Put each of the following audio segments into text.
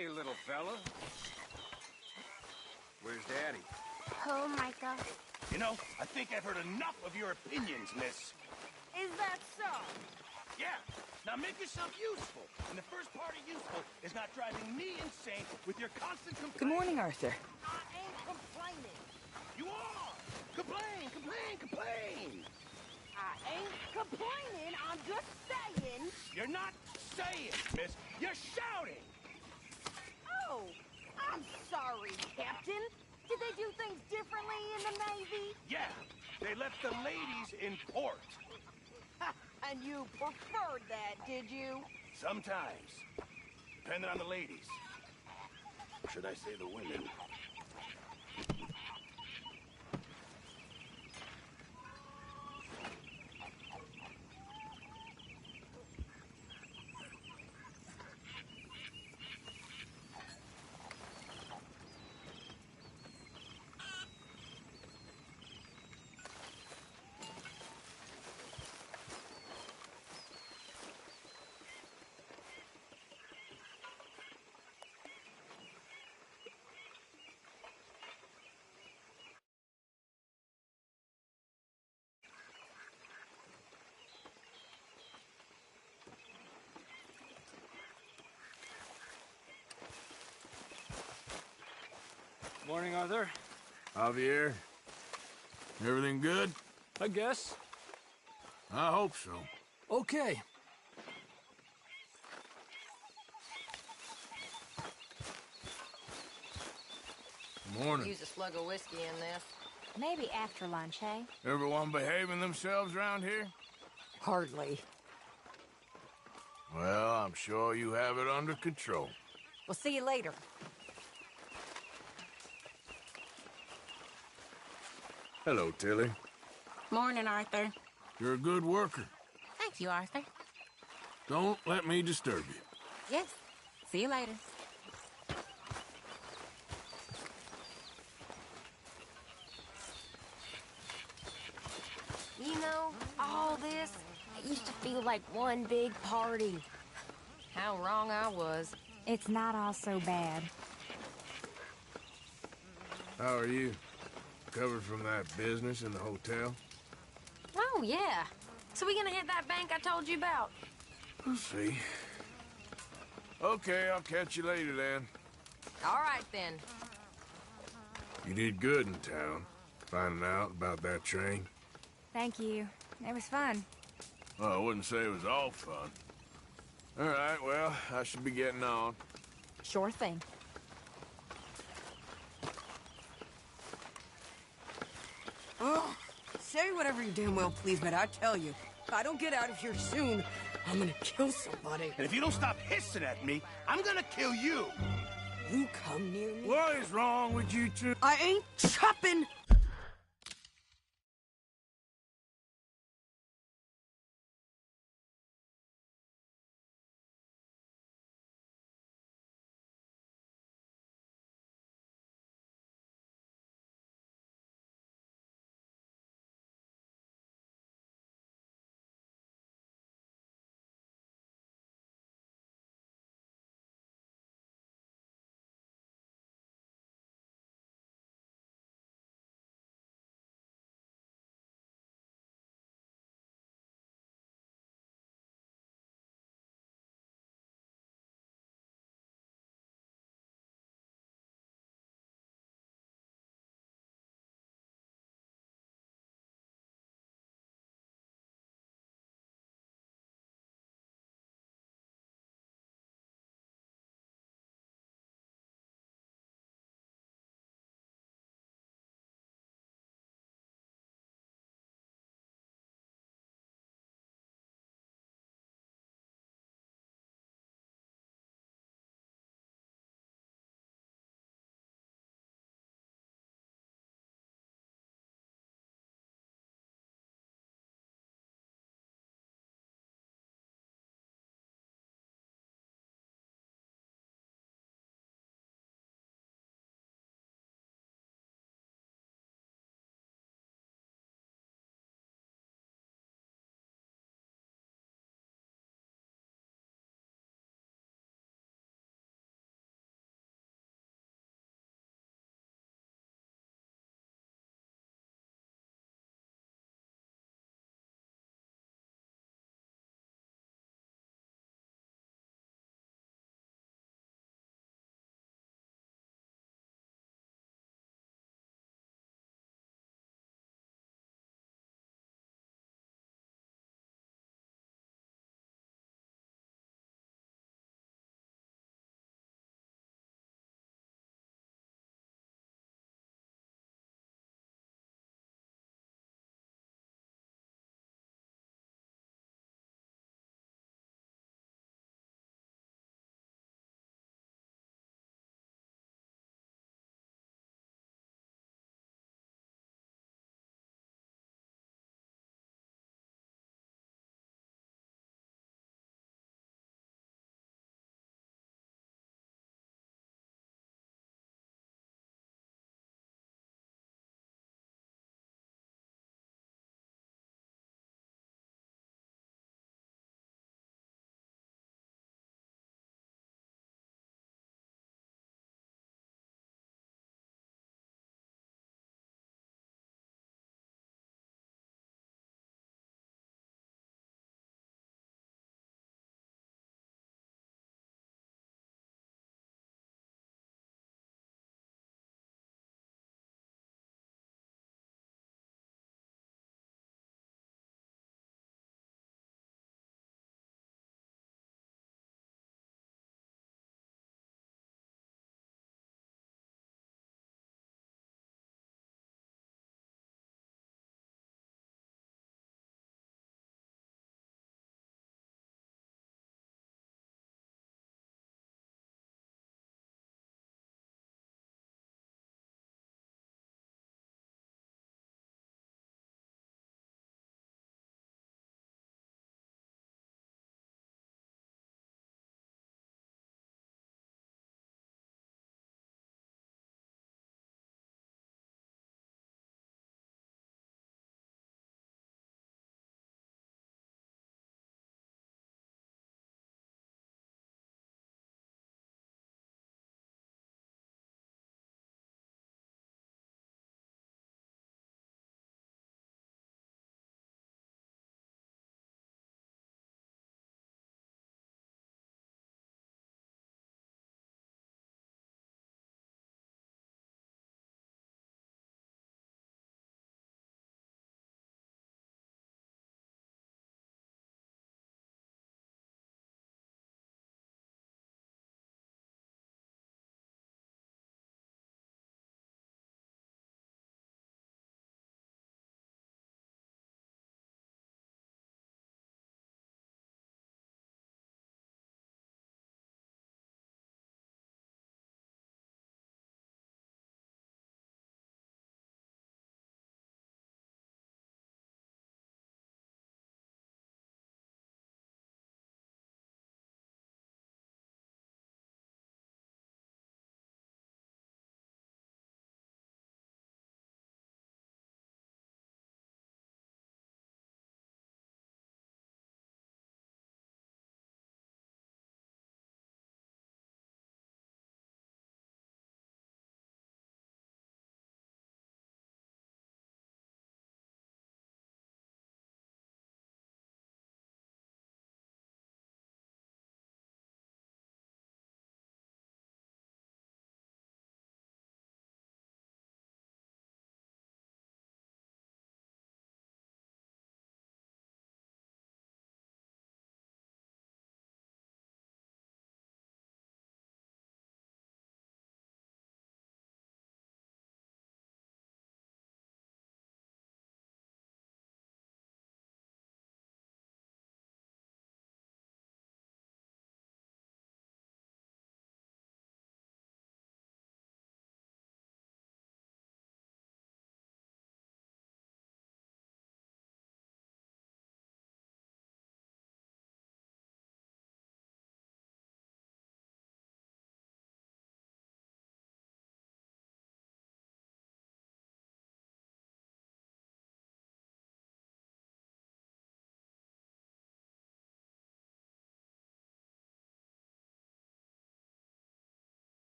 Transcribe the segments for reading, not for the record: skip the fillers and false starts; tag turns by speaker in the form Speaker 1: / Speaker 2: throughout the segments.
Speaker 1: Hey, little fella. Where's Daddy?
Speaker 2: Oh, Micah.
Speaker 3: You know, I think I've heard enough of your opinions, miss.
Speaker 2: Is that so?
Speaker 3: Yeah. Now make yourself useful. And the first part of useful is not driving me insane with your constant complaints.
Speaker 4: Good morning, Arthur.
Speaker 2: I ain't complaining.
Speaker 3: You are! Complain, complain, complain!
Speaker 2: I ain't complaining. I'm just saying.
Speaker 3: You're not saying, miss. You're shouting!
Speaker 2: Oh, I'm sorry, Captain. Did they do things differently in the Navy?
Speaker 3: Yeah, they left the ladies in port.
Speaker 2: Ha, and you preferred that, did you?
Speaker 3: Sometimes. Depending on the ladies. Or should I say the women?
Speaker 1: Morning, Arthur.
Speaker 5: Javier, everything good?
Speaker 1: I guess.
Speaker 5: I hope so.
Speaker 1: Okay.
Speaker 5: Morning.
Speaker 6: Use a slug of whiskey in this.
Speaker 7: Maybe after lunch, hey?
Speaker 5: Everyone behaving themselves around here?
Speaker 6: Hardly.
Speaker 5: Well, I'm sure you have it under control.
Speaker 6: We'll see you later.
Speaker 5: Hello, Tilly.
Speaker 7: Morning, Arthur.
Speaker 5: You're a good worker.
Speaker 7: Thank you, Arthur.
Speaker 5: Don't let me disturb you.
Speaker 7: Yes. See you later.
Speaker 2: You know, all this, it used to feel like one big party.
Speaker 6: How wrong I was.
Speaker 7: It's not all so bad.
Speaker 5: How are you? Recovered from that business in the hotel?
Speaker 6: Oh, yeah. So we gonna hit that bank I told you about?
Speaker 5: We'll see. Okay, I'll catch you later then.
Speaker 6: All right, then.
Speaker 5: You did good in town, finding out about that train.
Speaker 7: Thank you. It was fun.
Speaker 5: Well, I wouldn't say it was all fun. All right, well, I should be getting on.
Speaker 7: Sure thing.
Speaker 4: Oh, say whatever you damn well please, but I tell you, if I don't get out of here soon, I'm gonna kill somebody.
Speaker 3: And if you don't stop hissing at me, I'm gonna kill you!
Speaker 4: You come near me.
Speaker 5: What is wrong with you two?
Speaker 4: I ain't chopping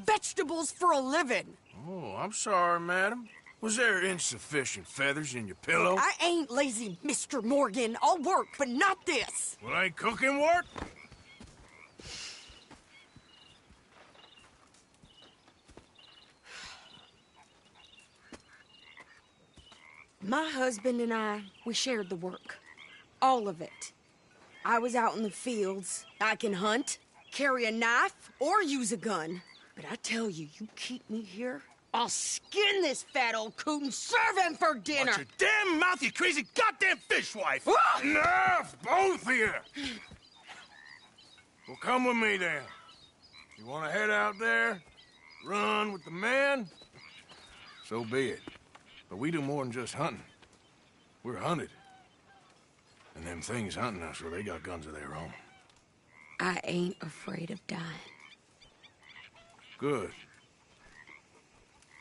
Speaker 4: vegetables for a living.
Speaker 5: Oh, I'm sorry, madam. Was there insufficient feathers in your pillow?
Speaker 4: I ain't lazy, Mr. Morgan. I'll work, but not this.
Speaker 5: Well, ain't cooking work?
Speaker 4: My husband and I, we shared the work. All of it. I was out in the fields. I can hunt, carry a knife, or use a gun. But I tell you, you keep me here, I'll skin this fat old coot and serve him for dinner.
Speaker 3: Watch your damn mouth, you crazy goddamn fishwife!
Speaker 5: Enough, both of you! Well, come with me, then. You want to head out there, run with the men? So be it. But we do more than just hunting. We're hunted. And them things hunting us, well, they got guns of their own.
Speaker 4: I ain't afraid of dying.
Speaker 5: Good.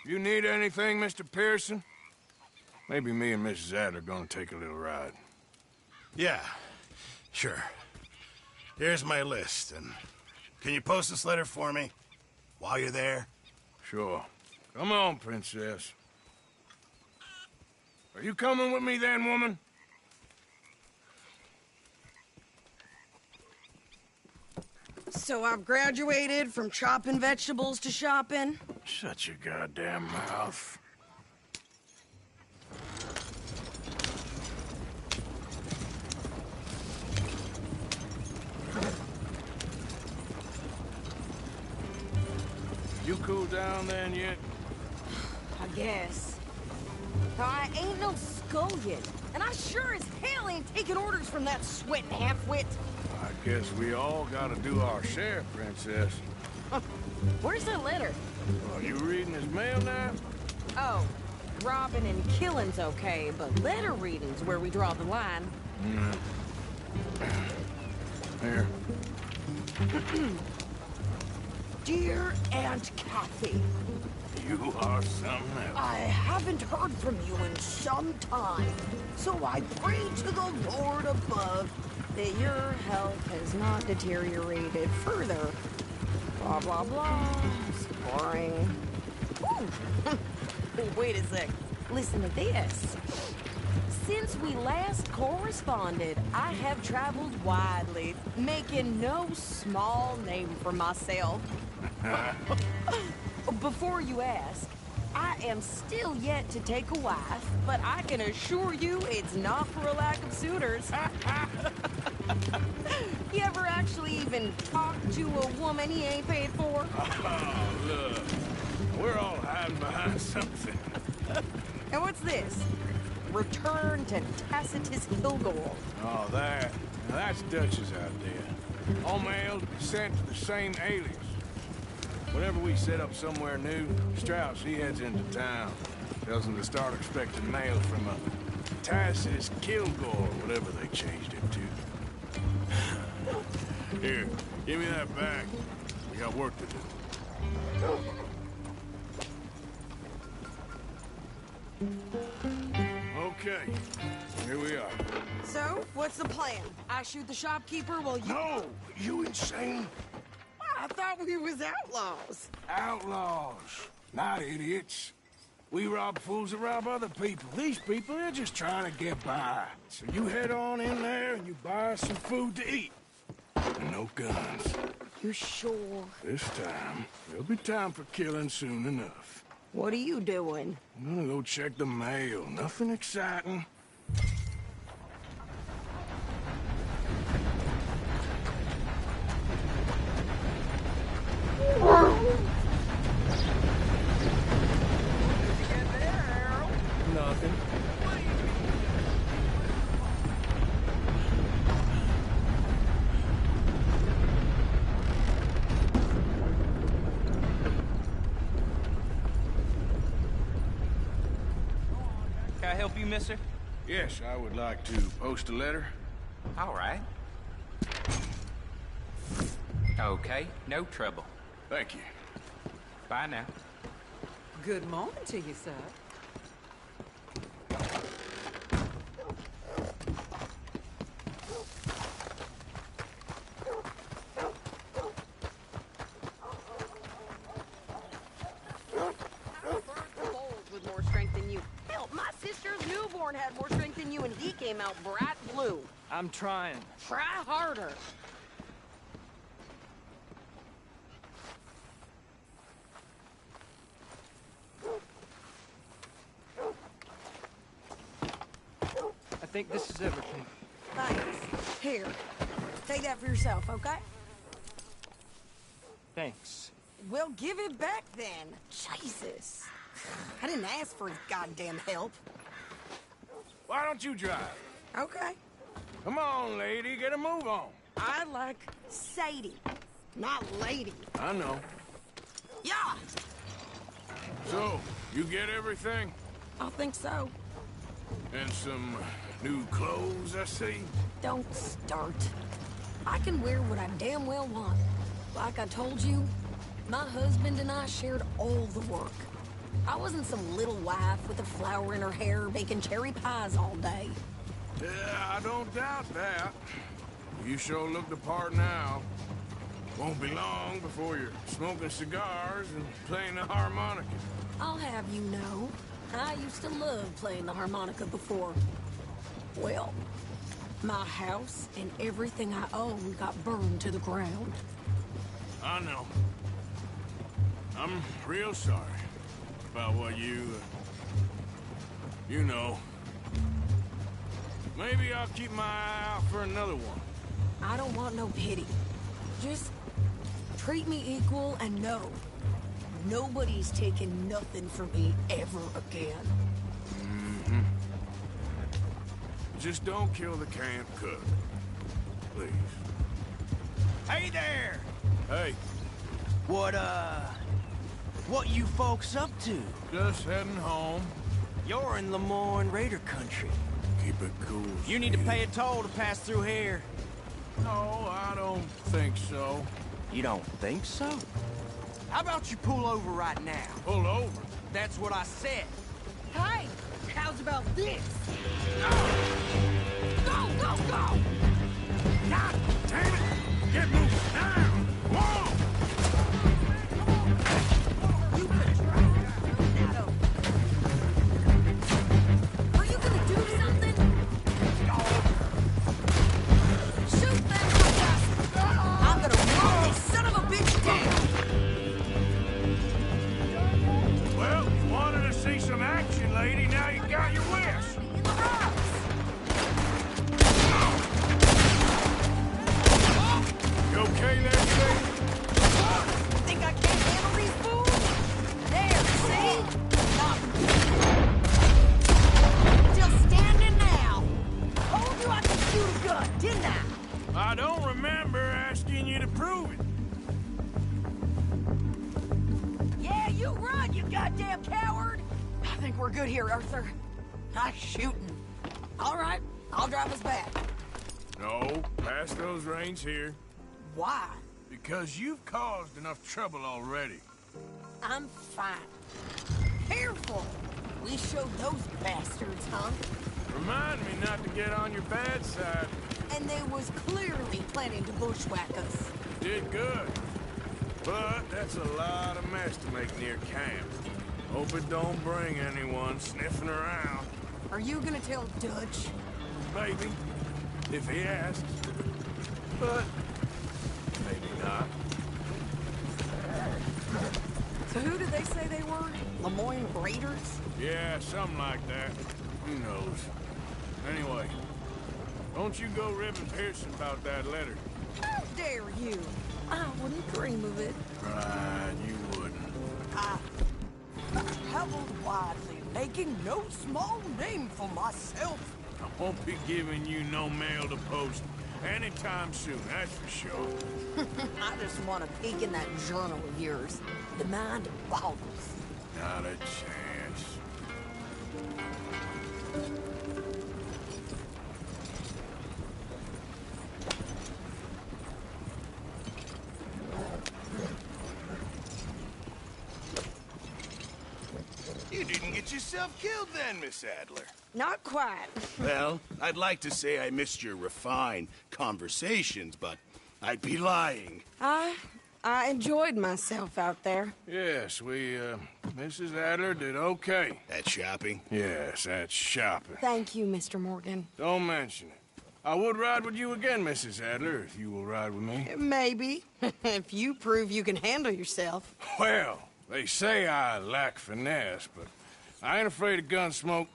Speaker 5: You need anything, Mr. Pearson? Maybe me and Mrs. Adler are gonna take a little ride.
Speaker 3: Yeah, sure. Here's my list, and can you post this letter for me while you're there?
Speaker 5: Sure. Come on, Princess. Are you coming with me then, woman?
Speaker 4: So I've graduated from chopping vegetables to shopping.
Speaker 5: Shut your goddamn mouth. You cool down then yet?
Speaker 4: I guess. I ain't no scullion, and I sure as hell ain't taking orders from that sweating half-wit.
Speaker 5: I guess we all gotta do our share, Princess.
Speaker 4: Where's that letter?
Speaker 5: Are you reading his mail now?
Speaker 4: Oh, robbing and killing's okay, but letter reading's where we draw the line.
Speaker 5: Here.
Speaker 4: Dear Aunt Kathy,
Speaker 5: You are something else.
Speaker 4: I haven't heard from you in some time, so I pray to the Lord above that your health has not deteriorated further. Blah, blah, blah. It's boring. Ooh. Wait a sec. Listen to this. Since we last corresponded, I have traveled widely, making no small name for myself. Before you ask, I am still yet to take a wife, but I can assure you it's not for a lack of suitors. You ever actually even talk to a woman he ain't paid for?
Speaker 5: Oh, look. We're all hiding behind something.
Speaker 4: And what's this? Return to Tacitus Kilgore.
Speaker 5: Oh, that. Now, that's Dutch's idea. All mail to be sent to the same alias. Whenever we set up somewhere new, Strauss, he heads into town. Tells them to start expecting mail from a Tacitus Kilgore, whatever they changed it to. Here, give me that back. We got work to do. Okay, here we are.
Speaker 4: So, what's the plan? I shoot the shopkeeper while you...
Speaker 5: No! You insane?
Speaker 4: I thought we was outlaws.
Speaker 5: Outlaws, not idiots. We rob fools that rob other people. These people, they're just trying to get by. So you head on in there and you buy us some food to eat. And no guns.
Speaker 4: You sure?
Speaker 5: This time, there'll be time for killing soon enough.
Speaker 4: What are you doing?
Speaker 5: I'm gonna go check the mail. Nothing exciting. Nothing.
Speaker 8: Can I help you, mister?
Speaker 5: Yes, I would like to post a letter.
Speaker 8: All right. Okay, no trouble.
Speaker 5: Thank you.
Speaker 8: Bye now.
Speaker 9: Good morning to you, sir.
Speaker 2: had more strength than you and he came out bright blue.
Speaker 1: I'm trying.
Speaker 2: Try harder.
Speaker 1: I think this is everything.
Speaker 4: Thanks. Here, take that for yourself, okay?
Speaker 1: Thanks.
Speaker 4: Well, give it back then. Jesus. I didn't ask for his goddamn help.
Speaker 5: Why don't you drive?
Speaker 4: Okay.
Speaker 5: Come on, lady, get a move on.
Speaker 4: I like Sadie, not lady.
Speaker 5: I know.
Speaker 4: Yeah,
Speaker 5: So, you get everything?
Speaker 4: I think so.
Speaker 5: And some new clothes, I see?
Speaker 4: Don't start. I can wear what I damn well want. Like I told you, my husband and I shared all the work. I wasn't some little wife with a flower in her hair baking cherry pies all day.
Speaker 5: Yeah, I don't doubt that. You sure look the part now. Won't be long before you're smoking cigars and playing the harmonica.
Speaker 4: I'll have you know, I used to love playing the harmonica before. Well, my house and everything I own got burned to the ground.
Speaker 5: I know. I'm real sorry about what you know. Maybe I'll keep my eye out for another one.
Speaker 4: I don't want no pity. Just treat me equal and know nobody's taking nothing from me ever again.
Speaker 5: Mm-hmm. Just don't kill the camp cook. Please.
Speaker 10: Hey there!
Speaker 5: Hey,
Speaker 10: What you folks up to?
Speaker 5: just heading home.
Speaker 10: You're in Lemoyne Raider country.
Speaker 5: Keep it cool.
Speaker 10: You need to
Speaker 5: sweetie.
Speaker 10: pay a toll to pass through here.
Speaker 5: No, I don't think so.
Speaker 10: You don't think so? How about you pull over right now?
Speaker 5: Pull over.
Speaker 10: That's what I said.
Speaker 2: Hey, how's about this?
Speaker 5: Go, go, go! God damn it! Get moving now! Come on!
Speaker 4: You could try. Are you gonna do something? Shoot them, I'm gonna run this son of a bitch down!
Speaker 5: Well, you wanted to see some action, lady. Now you got your wish.
Speaker 4: In the rocks!
Speaker 5: You okay there, Steve?
Speaker 4: Think I can't handle these fools? There, see? Still standing now. Told you I could shoot a gun, didn't I?
Speaker 5: I don't remember asking you to prove it.
Speaker 4: Yeah, you run, you goddamn coward! I think we're good here, Arthur. Nice shooting. All right, I'll drive us back.
Speaker 5: No, pass those reins here.
Speaker 4: Why?
Speaker 5: Because you've caused enough trouble already.
Speaker 4: I'm fine. Careful! We showed those bastards, huh?
Speaker 5: Remind me not to get on your bad side.
Speaker 4: And they was clearly planning to bushwhack us.
Speaker 5: Did good. But that's a lot of mess to make near camp. Hope it don't bring anyone sniffing around.
Speaker 4: Are you gonna tell Dutch?
Speaker 5: Maybe, if he asks. But maybe not.
Speaker 4: So who did they say they were? Lemoyne Raiders?
Speaker 5: Yeah, something like that. Who knows? Anyway, don't you go ribbing Pearson about that letter.
Speaker 4: How dare you? I wouldn't dream of it.
Speaker 5: Right, you wouldn't.
Speaker 4: I traveled widely, making no small name for myself.
Speaker 5: I won't be giving you no mail to post anytime soon, that's for sure.
Speaker 4: I just want to peek in that journal of yours. The mind boggles.
Speaker 5: Not a chance.
Speaker 3: You didn't get yourself killed then, Miss Adler.
Speaker 4: Not quite.
Speaker 3: Well, I'd like to say I missed your refined conversations, but I'd be lying.
Speaker 4: I enjoyed myself out there.
Speaker 5: Yes, we Mrs. Adler did okay.
Speaker 3: That shopping?
Speaker 5: Yes, that's shopping.
Speaker 4: Thank you, Mr. Morgan.
Speaker 5: Don't mention it. I would ride with you again, Mrs. Adler, if you will ride with me.
Speaker 4: Maybe. If you prove you can handle yourself.
Speaker 5: Well, they say I lack finesse, but I ain't afraid of gun smoke.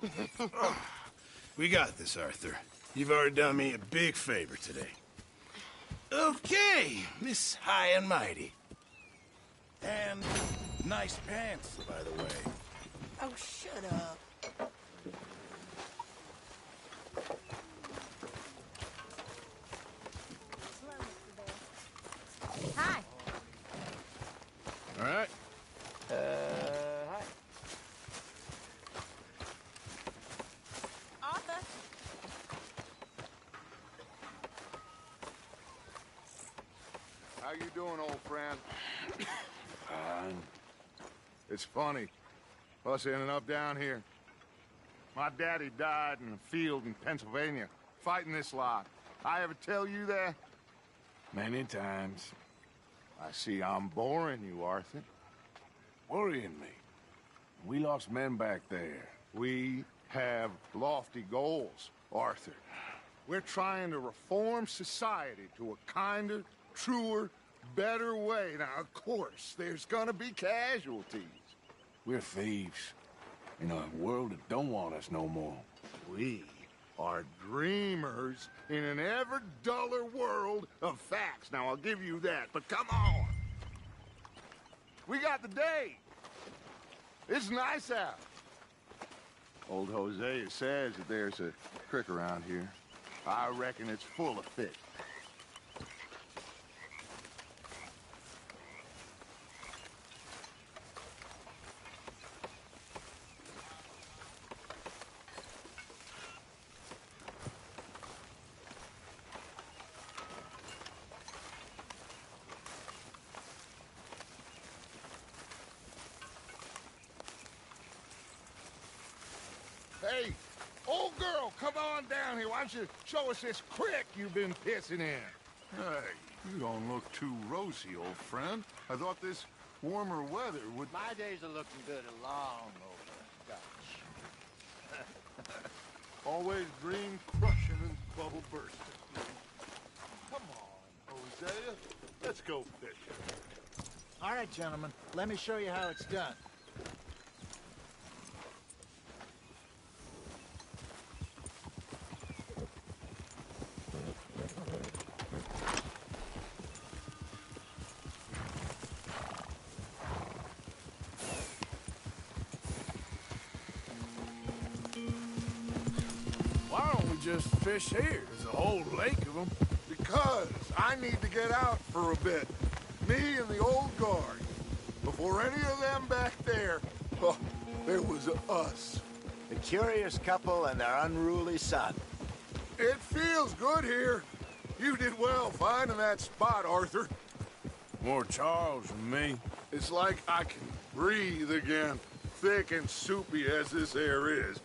Speaker 3: We got this, Arthur. You've already done me a big favor today. Okay, Miss High and Mighty. And nice pants, by the way.
Speaker 4: Oh, shut up.
Speaker 7: Hi.
Speaker 5: All right?
Speaker 1: Hi.
Speaker 7: Arthur.
Speaker 11: How you doing, old friend? Fine. It's funny, us ending up down here. My daddy died in a field in Pennsylvania, fighting this lot. I ever tell you that?
Speaker 5: Many times.
Speaker 11: I see I'm boring you, Arthur.
Speaker 5: Worrying me. We lost men back there.
Speaker 11: We have lofty goals, Arthur. We're trying to reform society to a kinder, truer, better way. Now, of course, there's gonna be casualties.
Speaker 5: We're thieves. In a world that don't want us no more.
Speaker 11: We are dreamers in an ever duller world of facts. Now, I'll give you that, but come on. We got the day. It's nice out. Old Hosea says that there's a creek around here. I reckon it's full of fish. Hey, old girl, come on down here. Why don't you show us this creek you've been pissing in?
Speaker 12: Hey, you don't look too rosy, old friend. I thought this warmer weather would...
Speaker 13: My days are looking good along over Dutch.
Speaker 12: Always green crushing and bubble bursting. Come on, Hosea. Let's go fishing.
Speaker 13: All right, gentlemen. Let me show you how it's done.
Speaker 5: Why don't we just fish here? There's a whole lake of them.
Speaker 11: Because I need to get out for a bit. Me and the old guard. Before any of them back there, oh, there was us.
Speaker 13: The curious couple and their unruly son.
Speaker 11: It feels good here. You did well finding that spot, Arthur.
Speaker 5: More Charles than me.
Speaker 11: It's like I can breathe again, thick and soupy as this air is.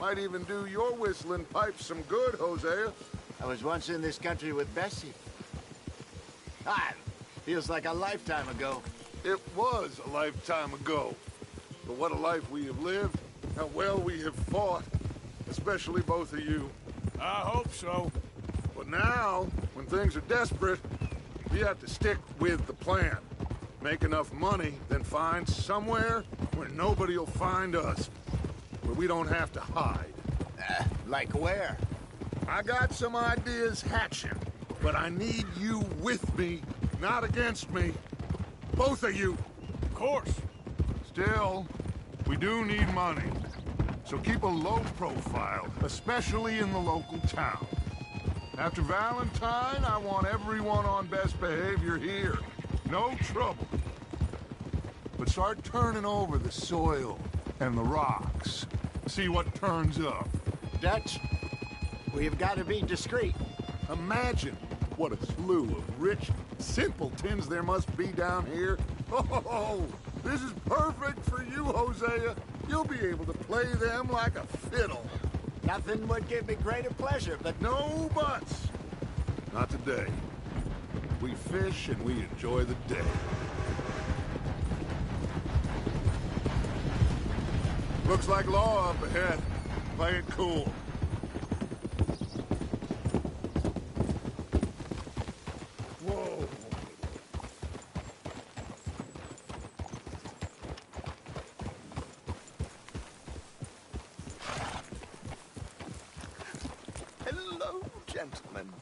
Speaker 11: Might even do your whistling pipes some good, Hosea.
Speaker 13: I was once in this country with Bessie. Ah, feels like a lifetime ago.
Speaker 11: It was a lifetime ago. But what a life we have lived, how well we have fought, especially both of you.
Speaker 5: I hope so.
Speaker 11: But now, when things are desperate, we have to stick with the plan. Make enough money, then find somewhere where nobody will find us. Where we don't have to hide.
Speaker 13: Like where?
Speaker 11: I got some ideas hatching, but I need you with me, not against me. Both of you.
Speaker 5: Of course.
Speaker 11: Still, we do need money. So keep a low profile, especially in the local town. After Valentine, I want everyone on best behavior here. No trouble. But start turning over the soil and the rocks. See what turns up.
Speaker 13: Dutch, we've got to be discreet.
Speaker 11: Imagine what a slew of rich simpletons there must be down here. Oh, this is perfect for you, Hosea. You'll be able to play them like a fiddle.
Speaker 13: Nothing would give me greater pleasure, but...
Speaker 11: No buts. Not today. We fish and we enjoy the day. Looks like law up ahead. Play it cool. Whoa.
Speaker 12: Hello, gentlemen.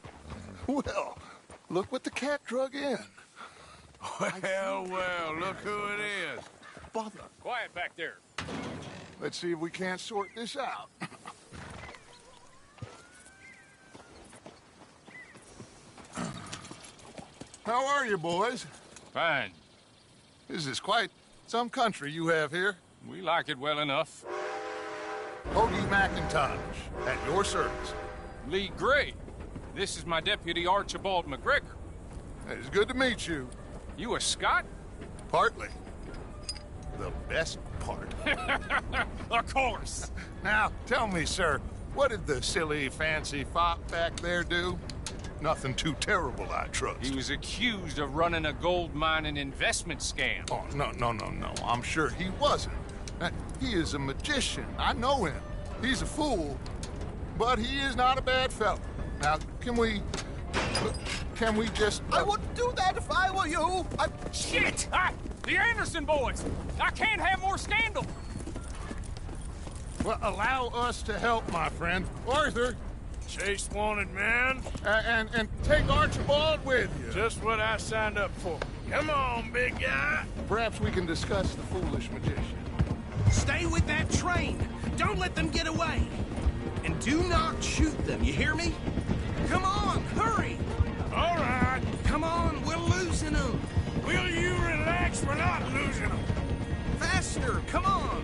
Speaker 12: Well, look what the cat drug in.
Speaker 5: Well, look who it is.
Speaker 12: Bother.
Speaker 5: Quiet back there.
Speaker 11: Let's see if we can't sort this out. How are you, boys?
Speaker 5: Fine.
Speaker 11: This is quite some country you have here.
Speaker 5: We like it well enough.
Speaker 11: Hoagie McIntosh, at your service.
Speaker 5: Lee Gray. This is my deputy Archibald McGregor.
Speaker 11: It's good to meet you.
Speaker 5: You a Scot?
Speaker 11: Partly. The best part.
Speaker 5: Of course.
Speaker 11: Now, tell me, sir, what did the silly, fancy fop back there do? Nothing too terrible, I trust.
Speaker 5: He was accused of running a gold mining investment scam.
Speaker 11: Oh, no. I'm sure he wasn't. He is a magician. I know him. He's a fool, but he is not a bad fellow. Now, can we just...
Speaker 10: I wouldn't do that if I were you.
Speaker 5: Shit! The Anderson boys! I can't have more scandal!
Speaker 11: Well, allow us to help, my friend. Arthur!
Speaker 5: Chase wanted man.
Speaker 11: And take Archibald with you.
Speaker 5: Just what I signed up for. Come on, big guy.
Speaker 11: Perhaps we can discuss the foolish magician.
Speaker 10: Stay with that train. Don't let them get away. And do not shoot them, you hear me? Come on, hurry!
Speaker 5: All right.
Speaker 10: Come on, we're losing them.
Speaker 5: Will you relax? We're not losing them.
Speaker 10: Faster, come on.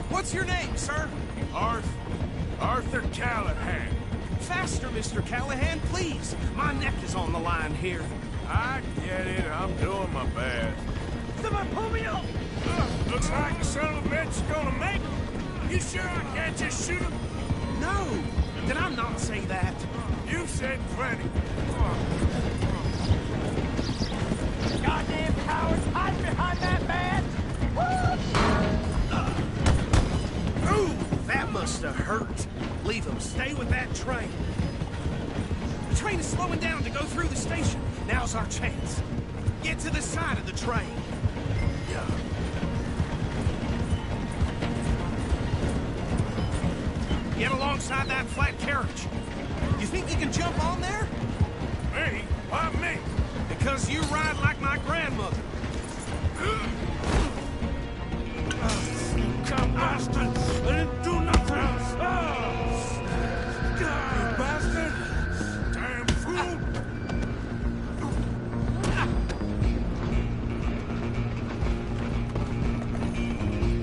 Speaker 10: What's your name, sir?
Speaker 5: Arthur Callahan.
Speaker 10: Faster, Mr. Callahan, please. My neck is on the line here.
Speaker 5: I get it. I'm doing my best.
Speaker 10: Someone pull me up!
Speaker 5: Looks like the son of a bitch is gonna make it. You sure I can't just shoot him?
Speaker 10: No! Did I not say that?
Speaker 5: You said plenty.
Speaker 1: Goddamn cowards, hide behind that man!
Speaker 10: Ooh, that must have hurt. Leave them. Stay with that train. The train is slowing down to go through the station. Now's our chance. Get to the side of the train. Get alongside that flat carriage. You think you can jump on there?
Speaker 5: Me? Why me?
Speaker 10: Because you ride like my grandmother.
Speaker 5: Come, bastard! I didn't do nothing! You bastard! Damn fool!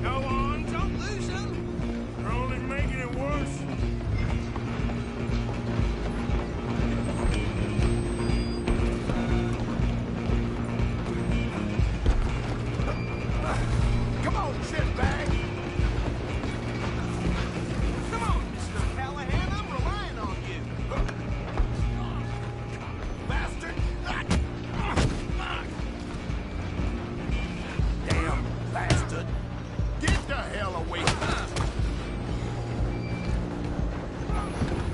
Speaker 10: Go on, don't lose him.
Speaker 5: You're only making it worse.
Speaker 10: Come on, shitbag. Come on, Mr. Callahan, I'm relying on you. Bastard! Damn bastard! Get the hell away from me!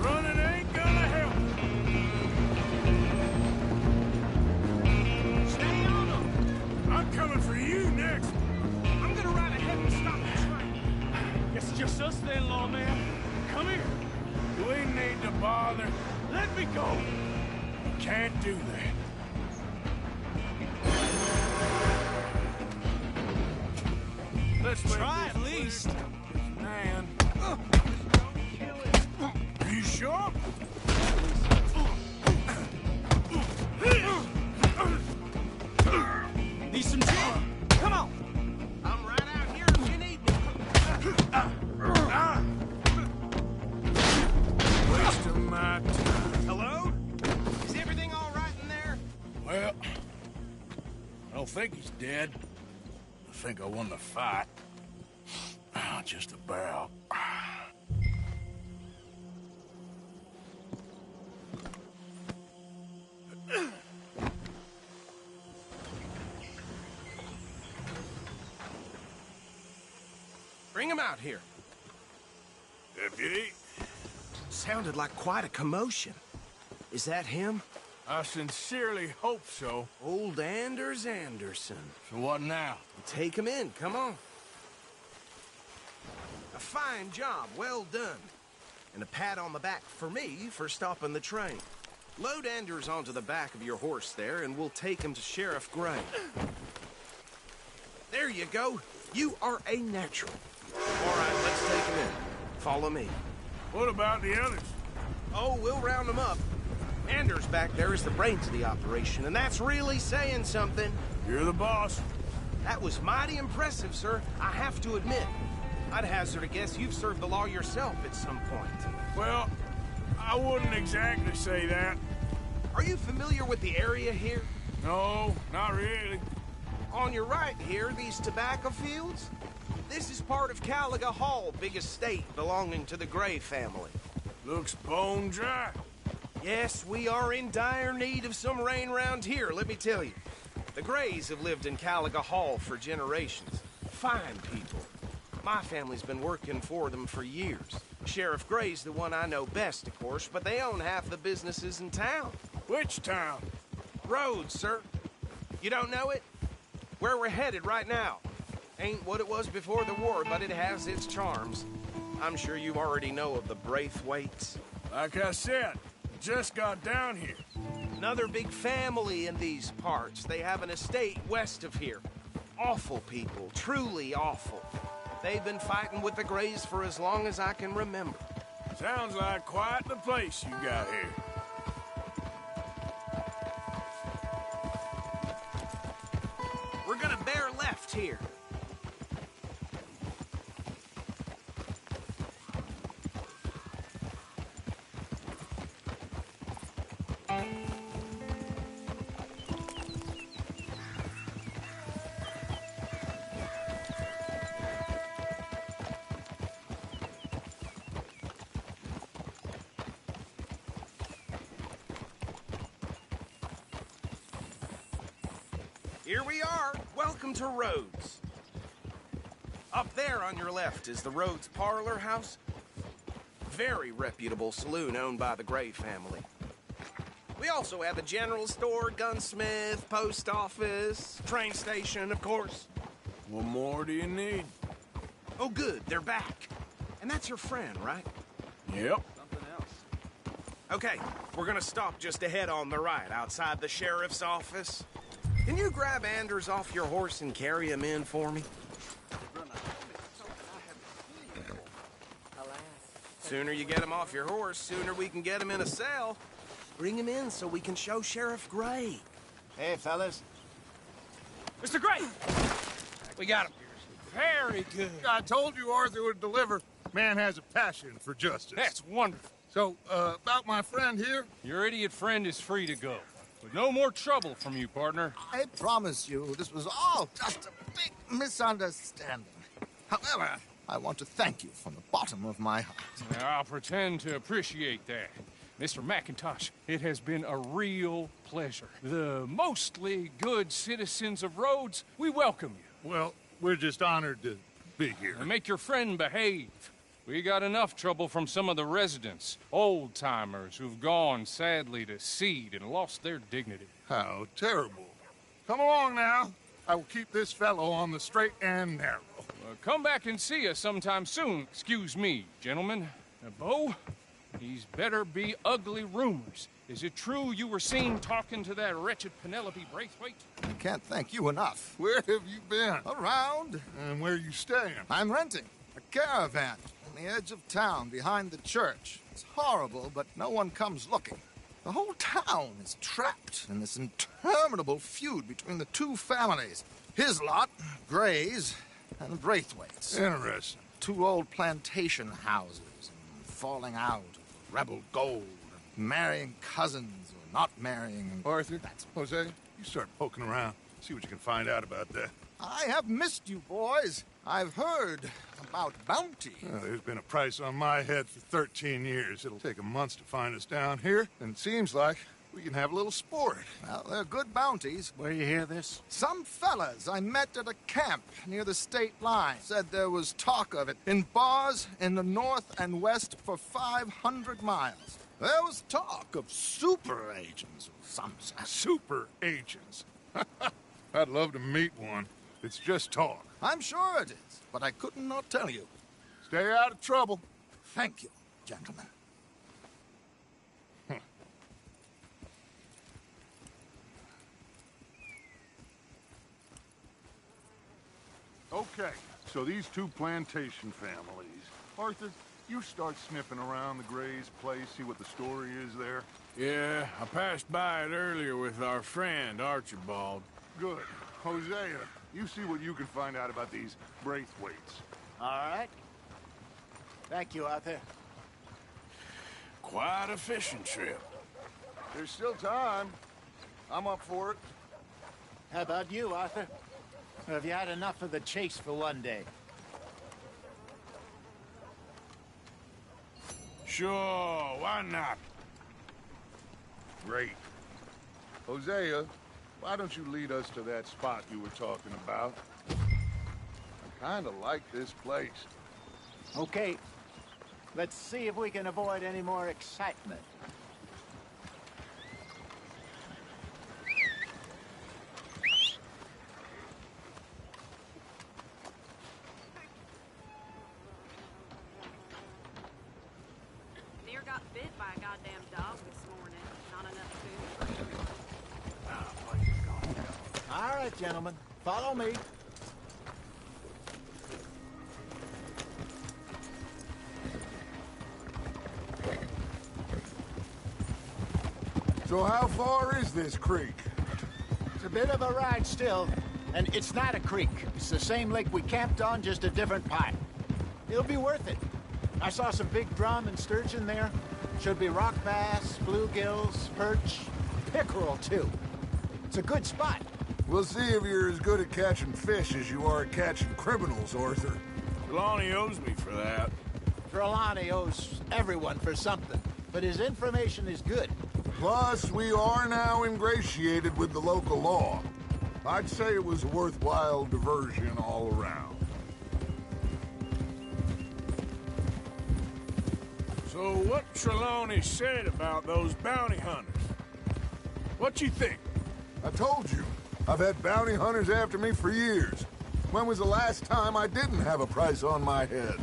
Speaker 5: Running ain't gonna help.
Speaker 10: Stay on them!
Speaker 5: I'm coming for you next.
Speaker 10: I'm gonna ride ahead and stop the train.
Speaker 5: It's just us then, lawman. Come here. We need to bother. Let me go. Can't do that. Let's
Speaker 10: Try at least.
Speaker 5: Man. Are you sure?
Speaker 10: Need some gin? Come on. I'm right out here if you need me.
Speaker 5: Wasting my time.
Speaker 10: Hello? Is everything all right in there?
Speaker 5: Well, I don't think he's dead. I think I won the fight. Just about.
Speaker 10: Bring him out here.
Speaker 3: Deputy.
Speaker 10: Sounded like quite a commotion. Is that him?
Speaker 5: I sincerely hope so.
Speaker 10: Old Anders Anderson.
Speaker 5: So what now?
Speaker 10: Take him in, come on. A fine job, well done. And a pat on the back for me for stopping the train. Load Anders onto the back of your horse there, and we'll take him to Sheriff Gray. There you go. You are a natural. All right, let's take him in. Follow me.
Speaker 5: What about the others?
Speaker 10: Oh, we'll round them up. Anders back there is the brains of the operation, and that's really saying something.
Speaker 5: You're the boss.
Speaker 10: That was mighty impressive, sir. I have to admit. I'd hazard a guess you've served the law yourself at some point.
Speaker 5: Well, I wouldn't exactly say that.
Speaker 10: Are you familiar with the area here?
Speaker 5: No, not really.
Speaker 10: On your right here, these tobacco fields? This is part of Caliga Hall, big estate belonging to the Gray family.
Speaker 5: Looks bone dry.
Speaker 10: Yes, we are in dire need of some rain round here, let me tell you. The Grays have lived in Caliga Hall for generations. Fine people. My family's been working for them for years. Sheriff Gray's the one I know best, of course, but they own half the businesses in town.
Speaker 5: Which town?
Speaker 10: Rhodes, sir. You don't know it? Where we're headed right now. Ain't what it was before the war, but it has its charms. I'm sure you already know of the Braithwaites.
Speaker 5: Like I said, just got down here.
Speaker 10: Another big family in these parts. They have an estate west of here. Awful people, truly awful. They've been fighting with the Grays for as long as I can remember.
Speaker 5: Sounds like quite the place you got here.
Speaker 10: We're gonna bear left here. Here we are. Welcome to Rhodes. Up there on your left is the Rhodes Parlor House. Very reputable saloon owned by the Gray family. We also have a general store, gunsmith, post office, train station, of course.
Speaker 5: What more do you need?
Speaker 10: Oh, good. They're back. And that's your friend, right?
Speaker 5: Yep.
Speaker 10: Something else. Okay, we're gonna stop just ahead on the right, outside the sheriff's office. Can you grab Anders off your horse and carry him in for me? Sooner you get him off your horse, sooner we can get him in a cell. Bring him in so we can show Sheriff Gray.
Speaker 13: Hey, fellas.
Speaker 1: Mr. Gray! We got him. Very good.
Speaker 12: I told you Arthur would deliver. Man has a passion for justice.
Speaker 1: That's wonderful.
Speaker 12: So, about my friend here?
Speaker 1: Your idiot friend is free to go. With no more trouble from you, partner.
Speaker 14: I promise you, this was all just a big misunderstanding. However, I want to thank you from the bottom of my heart.
Speaker 1: I'll pretend to appreciate that. Mr. McIntosh, it has been a real pleasure. The mostly good citizens of Rhodes, we welcome you.
Speaker 12: Well, we're just honored to be here.
Speaker 1: And make your friend behave. We got enough trouble from some of the residents, old-timers who've gone, sadly, to seed and lost their dignity.
Speaker 12: How terrible. Come along now. I will keep this fellow on the straight and narrow.
Speaker 1: Come back and see us sometime soon. Excuse me, gentlemen. Bo, these better be ugly rumors. Is it true you were seen talking to that wretched Penelope Braithwaite?
Speaker 14: I can't thank you enough.
Speaker 12: Where have you been?
Speaker 14: Around.
Speaker 12: And where are you staying?
Speaker 14: I'm renting a caravan on the edge of town behind the church. It's horrible, but no one comes looking. The whole town is trapped in this interminable feud between the two families. His lot, Gray's, and the Braithwaites.
Speaker 12: Interesting.
Speaker 14: Two old plantation houses, and falling out of rebel gold, and marrying cousins or not marrying.
Speaker 12: Arthur, Jose, you start poking around. See what you can find out about that.
Speaker 14: I have missed you, boys. I've heard about bounty.
Speaker 12: Well, there's been a price on my head for 13 years. It'll take a month to find us down here, and it seems like
Speaker 14: We can have a little sport. Well, they're good bounties.
Speaker 3: Where you hear this?
Speaker 14: Some fellas I met at a camp near the state line said there was talk of it in bars in the north and west for 500 miles. There was talk of super agents of some sort.
Speaker 11: Super agents. I'd love to meet one. It's just talk.
Speaker 14: I'm sure it is, but I could not tell you.
Speaker 11: Stay out of trouble.
Speaker 14: Thank you, gentlemen.
Speaker 11: Okay, so these two plantation families. Arthur, you start sniffing around the Gray's place, see what the story is there.
Speaker 5: Yeah, I passed by it earlier with our friend, Archibald.
Speaker 11: Good. Hosea, you see what you can find out about these Braithwaites.
Speaker 13: All right. Thank you, Arthur.
Speaker 5: Quite a fishing trip.
Speaker 11: There's still time. I'm up for it.
Speaker 13: How about you, Arthur? Or have you had enough of the chase for one day?
Speaker 5: Sure, why not?
Speaker 11: Great. Hosea, why don't you lead us to that spot you were talking about? I kind of like this place.
Speaker 13: Okay. Let's see if we can avoid any more excitement.
Speaker 2: Near got bit by a goddamn dog this morning. Not enough food.
Speaker 13: All right, gentlemen. Follow me.
Speaker 11: So how far is this creek?
Speaker 13: It's a bit of a ride still, and it's not a creek. It's the same lake we camped on, just a different part. It'll be worth it. I saw some big drum and sturgeon there. Should be rock bass, bluegills, perch, pickerel too. It's a good spot.
Speaker 11: We'll see if you're as good at catching fish as you are at catching criminals, Arthur.
Speaker 5: Trelawney owes me for that.
Speaker 13: Trelawney owes everyone for something, but his information is good.
Speaker 11: Plus, we are now ingratiated with the local law. I'd say it was a worthwhile diversion all around.
Speaker 5: So what Trelawney said about those bounty hunters? What you think?
Speaker 11: I told you, I've had bounty hunters after me for years. When was the last time I didn't have a price on my head?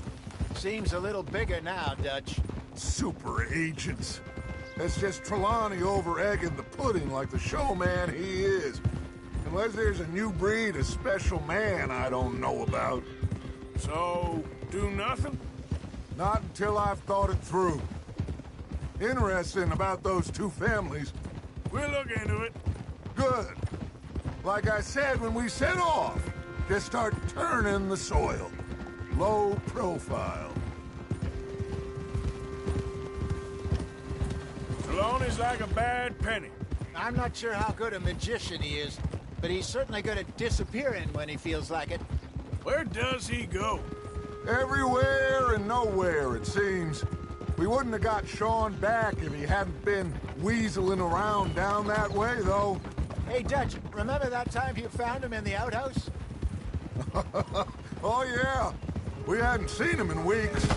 Speaker 13: Seems a little bigger now, Dutch.
Speaker 11: Super agents. That's just Trelawney over-egging the pudding like the showman he is. Unless there's a new breed of special man I don't know about.
Speaker 5: So, do nothing?
Speaker 11: Not until I've thought it through. Interesting about those two families.
Speaker 5: We'll look into it.
Speaker 11: Good. Like I said when we set off, just start turning the soil. Low profile.
Speaker 5: Trelawney's like a bad penny.
Speaker 13: I'm not sure how good a magician he is, but he's certainly good at disappearing when he feels like it.
Speaker 5: Where does he go?
Speaker 11: Everywhere and nowhere, it seems. We wouldn't have got Sean back if he hadn't been weaseling around down that way, though.
Speaker 13: Hey, Dutch, remember that time you found him in the outhouse?
Speaker 11: Oh, yeah. We hadn't seen him in weeks.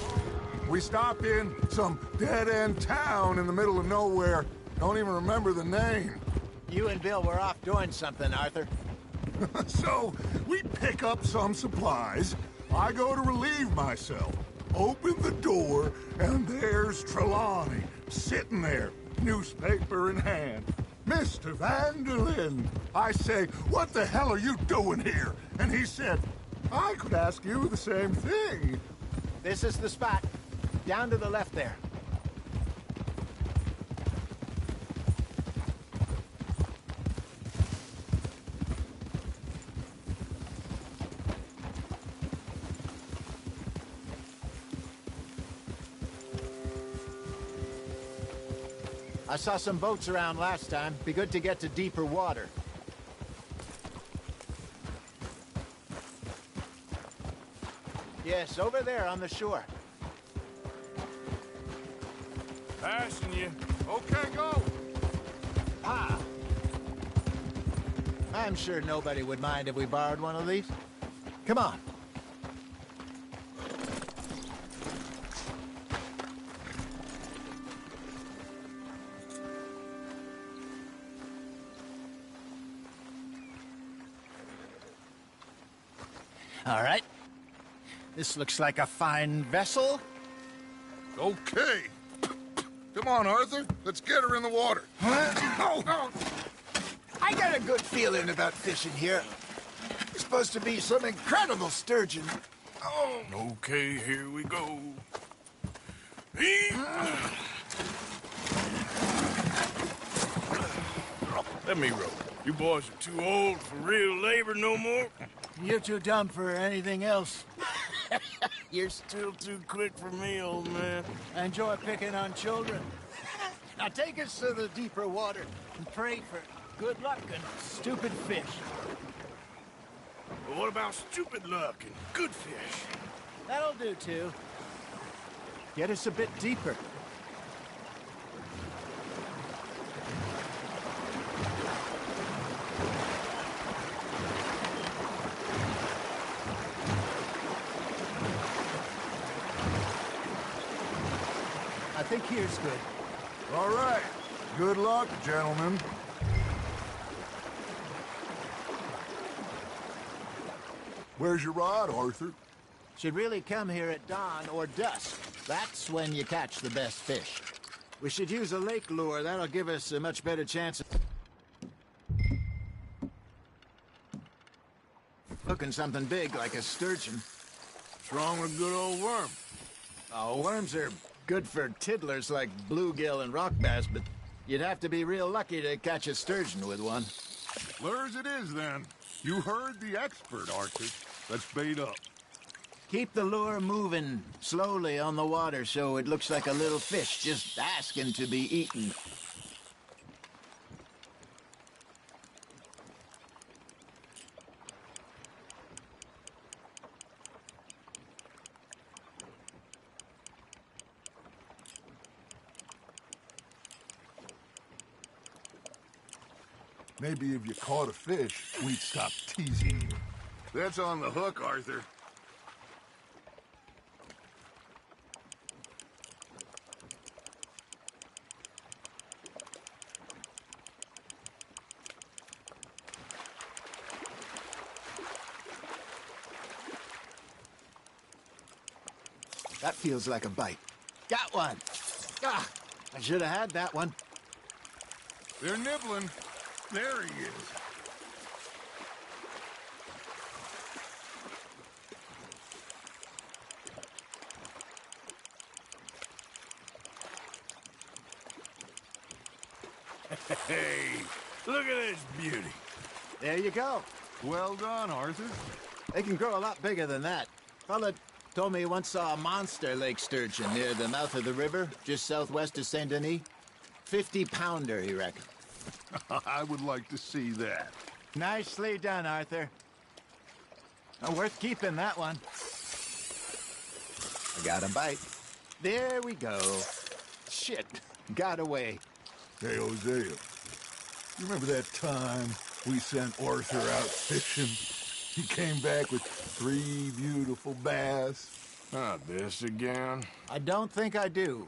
Speaker 11: We stopped in some dead-end town in the middle of nowhere. Don't even remember the name.
Speaker 13: You and Bill were off doing something, Arthur.
Speaker 11: So, we pick up some supplies. I go to relieve myself. Open the door, and there's Trelawney, sitting there, newspaper in hand. Mr. Van der Linde. I say, what the hell are you doing here? And he said, I could ask you the same thing.
Speaker 13: This is the spot. Down to the left there. I saw some boats around last time. Be good to get to deeper water. Yes, over there on the shore.
Speaker 5: Passing you.
Speaker 11: Okay, go.
Speaker 13: Pa! I'm sure nobody would mind if we borrowed one of these. Come on. All right. This looks like a fine vessel.
Speaker 11: Okay. Come on, Arthur. Let's get her in the water.
Speaker 13: Oh. I got a good feeling about fishing here. It's supposed to be some incredible sturgeon. Oh.
Speaker 5: Okay, here we go. Let me row. You boys are too old for real labor no more.
Speaker 13: You're too dumb for anything else.
Speaker 5: You're still too quick for me, old man.
Speaker 13: I enjoy picking on children. Now take us to the deeper water and pray for good luck and stupid fish.
Speaker 5: But what about stupid luck and good fish?
Speaker 13: That'll do, too. Get us a bit deeper. I think here's good.
Speaker 11: All right. Good luck, gentlemen. Where's your rod, Arthur?
Speaker 13: Should really come here at dawn or dusk. That's when you catch the best fish. We should use a lake lure. That'll give us a much better chance of hooking something big like a sturgeon.
Speaker 5: What's wrong with a good old worm?
Speaker 13: Oh, worms are good for tiddlers like bluegill and rock bass, but you'd have to be real lucky to catch a sturgeon with one.
Speaker 11: Lures it is, then. You heard the expert, Arthur. Let's bait up.
Speaker 13: Keep the lure moving slowly on the water so it looks like a little fish just asking to be eaten.
Speaker 11: Maybe if you caught a fish, we'd stop teasing you. That's on the hook, Arthur.
Speaker 13: That feels like a bite. Got one! Ah, I should have had that one.
Speaker 11: They're nibbling. There he is.
Speaker 5: Hey, look at this beauty.
Speaker 13: There you go.
Speaker 11: Well done, Arthur.
Speaker 13: They can grow a lot bigger than that. Fella told me he once saw a monster lake sturgeon near the mouth of the river, just southwest of Saint Denis. 50-pounder, he reckoned.
Speaker 11: I would like to see that.
Speaker 13: Nicely done, Arthur. Worth keeping, that one. I got a bite. There we go. Shit, got away.
Speaker 11: Hey, Hosea, you remember that time we sent Arthur out fishing? He came back with 3 beautiful bass.
Speaker 5: Not this again.
Speaker 13: I don't think I do.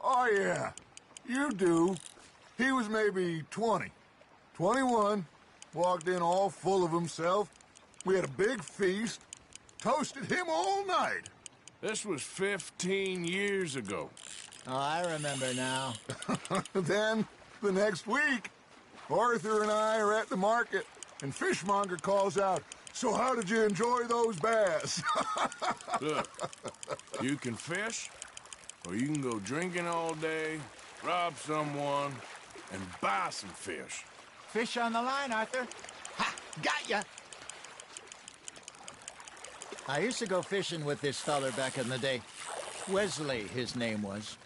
Speaker 11: Oh, yeah, you do. He was maybe 20, 21, walked in all full of himself. We had a big feast, toasted him all night.
Speaker 5: This was 15 years ago.
Speaker 13: Oh, I remember now.
Speaker 11: Then, the next week, Arthur and I are at the market, and Fishmonger calls out, "So how did you enjoy those bass?"
Speaker 5: Look, you can fish, or you can go drinking all day, rob someone, and buy some fish.
Speaker 13: Fish on the line, Arthur. Ha! Got ya! I used to go fishing with this feller back in the day. Wesley, his name was.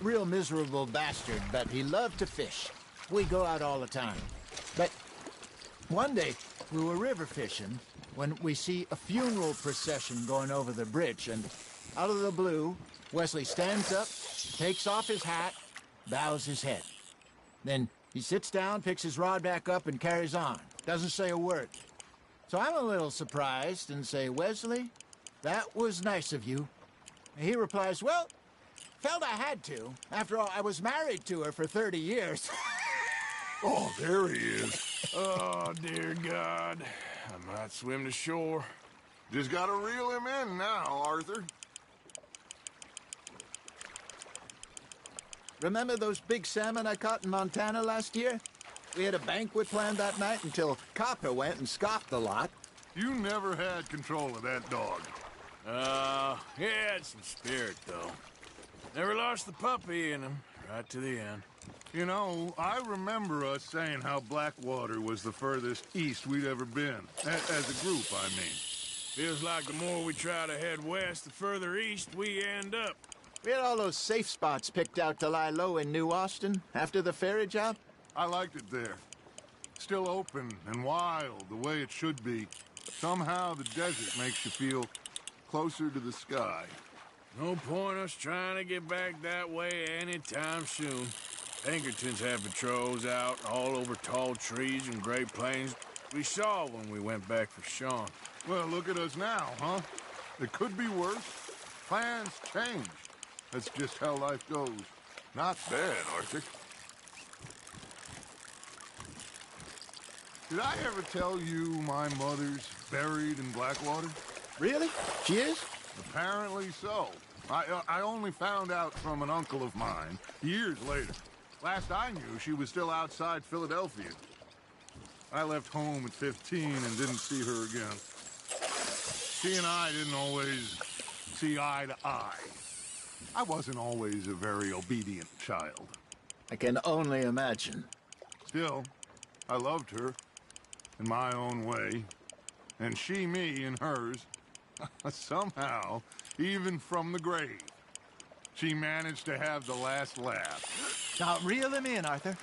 Speaker 13: Real miserable bastard, but he loved to fish. We go out all the time. But one day, we were river fishing when we see a funeral procession going over the bridge, and out of the blue, Wesley stands up, takes off his hat, bows his head. Then He sits down, picks his rod back up, and carries on. Doesn't say a word. So I'm a little surprised and say, Wesley, that was nice of you. And he replies, well, felt I had to. After all, I was married to her for 30 years.
Speaker 11: Oh, there he is.
Speaker 5: Oh, dear God. I might swim to shore.
Speaker 11: Just gotta reel him in now, Arthur.
Speaker 13: Remember those big salmon I caught in Montana last year? We had a banquet planned that night until Copper went and scoffed the lot.
Speaker 11: You never had control of that dog.
Speaker 5: He had some spirit, though. Never lost the puppy in him, right to the end.
Speaker 11: You know, I remember us saying how Blackwater was the furthest east we'd ever been. As a group, I mean.
Speaker 5: Feels like the more we try to head west, the further east we end up.
Speaker 13: We had all those safe spots picked out to lie low in New Austin after the ferry job.
Speaker 11: I liked it there. Still open and wild, the way it should be. Somehow the desert makes you feel closer to the sky.
Speaker 5: No point us trying to get back that way anytime soon. Pinkertons have patrols out all over tall trees and Great Plains. We saw when we went back for Sean.
Speaker 11: Well, look at us now, huh? It could be worse. Plans change. That's just how life goes. Not bad, Arthur. Did I ever tell you my mother's buried in Blackwater?
Speaker 13: Really? She is?
Speaker 11: Apparently so. I only found out from an uncle of mine years later. Last I knew, she was still outside Philadelphia. I left home at 15 and didn't see her again. She and I didn't always see eye to eye. I wasn't always a very obedient child.
Speaker 13: I can only imagine.
Speaker 11: Still, I loved her in my own way, and she me in hers. Somehow, even from the grave, she managed to have the last laugh.
Speaker 13: Now, reel him in, Arthur.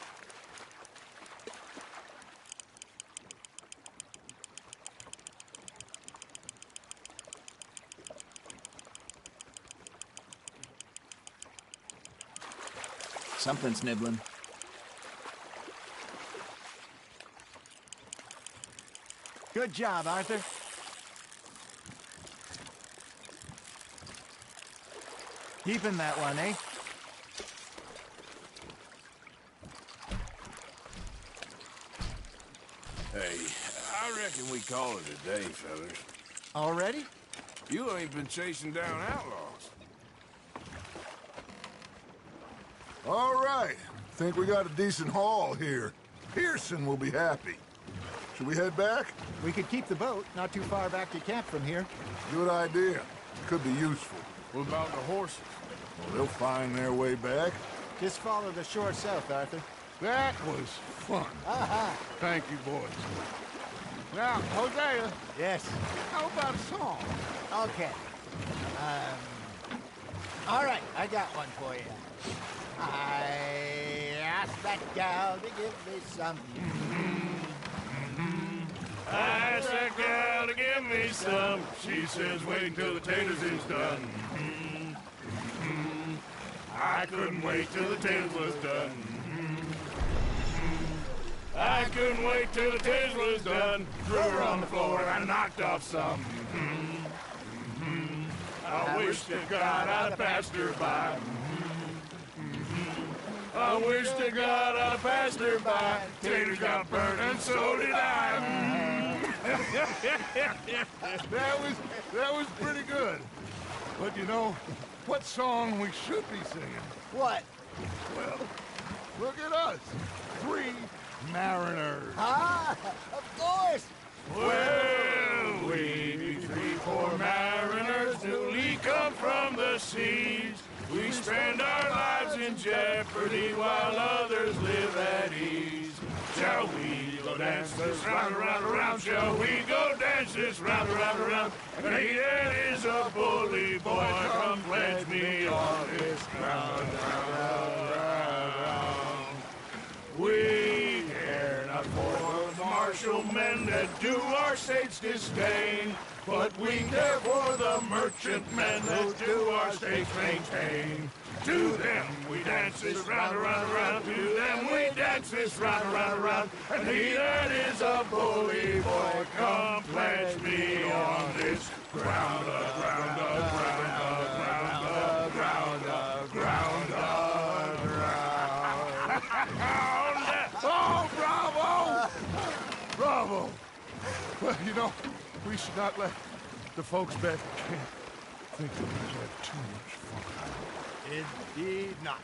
Speaker 13: Something's nibbling. Good job, Arthur. Keeping that one, eh?
Speaker 5: Hey, I reckon we call it a day, fellas.
Speaker 13: Already?
Speaker 5: You ain't been chasing down outlaws.
Speaker 11: All right. Think we got a decent haul here. Pearson will be happy. Should we head back?
Speaker 13: We could keep the boat not too far back to camp from here.
Speaker 11: Good idea. Could be useful.
Speaker 5: What about the horses?
Speaker 11: Well, they'll find their way back.
Speaker 13: Just follow the shore south, Arthur.
Speaker 11: That was fun.
Speaker 13: Aha!
Speaker 11: Thank you, boys. Now, Hosea.
Speaker 13: Yes.
Speaker 11: How about a song?
Speaker 13: Okay. All right, I got one for you. I asked that gal to give me some.
Speaker 5: I asked that gal to give me some. She says, wait until the taters is done. I couldn't wait till the taters was done. I couldn't wait till the taters was done. Threw her on the floor and I knocked off some. I wish to God I'd passed her by. I wish to God I'd passed her by. Taters got burned and so did I.
Speaker 11: That was pretty good. But you know, what song we should be singing?
Speaker 13: What?
Speaker 11: Well, look at us. 3 mariners.
Speaker 13: Ah, of course.
Speaker 5: Well, we be 3 poor mariners newly come from the seas. We spend our lives in jeopardy while others live at ease. Shall we go dance this round, around, around? Shall we go dance this round, around, around? And he that is a bully boy, come pledge me on this ground, round, round, round. We care not for the march
Speaker 11: partial men that do our state's disdain. But we care for the merchantmen that do our states maintain. To them we dance this round, around, around. To them we dance this round, around, around. And he that is a bully boy, come pledge me on this ground, ground, ground, ground, ground, ground, ground. Oh, bravo! Bravo! Well, you know, we should not let the folks back at camp think that we've had too much fun.
Speaker 13: Indeed not.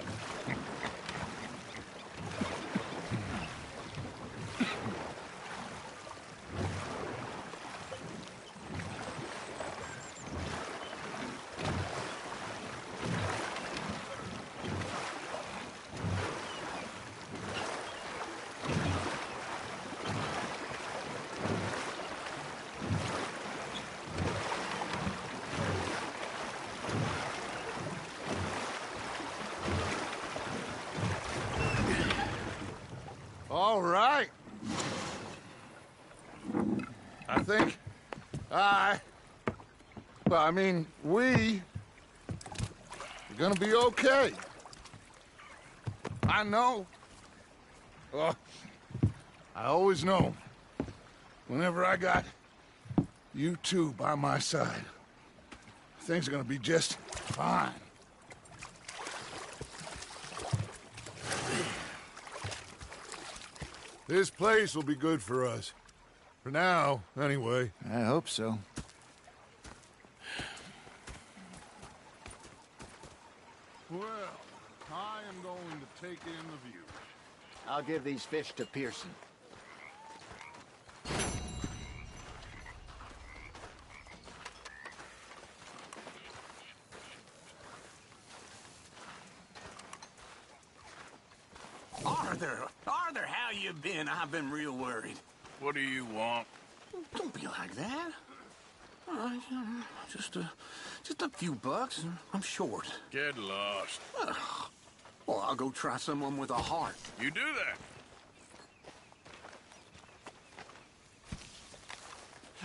Speaker 11: All right. I think we're gonna be okay. I know. Well, I always know. Whenever I got you two by my side, things are gonna be just fine. This place will be good for us. For now, anyway.
Speaker 13: I hope so.
Speaker 11: Well, I am going to take in the view.
Speaker 13: I'll give these fish to Pearson.
Speaker 10: Arthur, how you been? I've been real worried.
Speaker 5: What do you want?
Speaker 10: Don't be like that. All right, just a few bucks, and I'm short.
Speaker 5: Get lost.
Speaker 10: Well, I'll go try someone with a heart.
Speaker 5: You do that.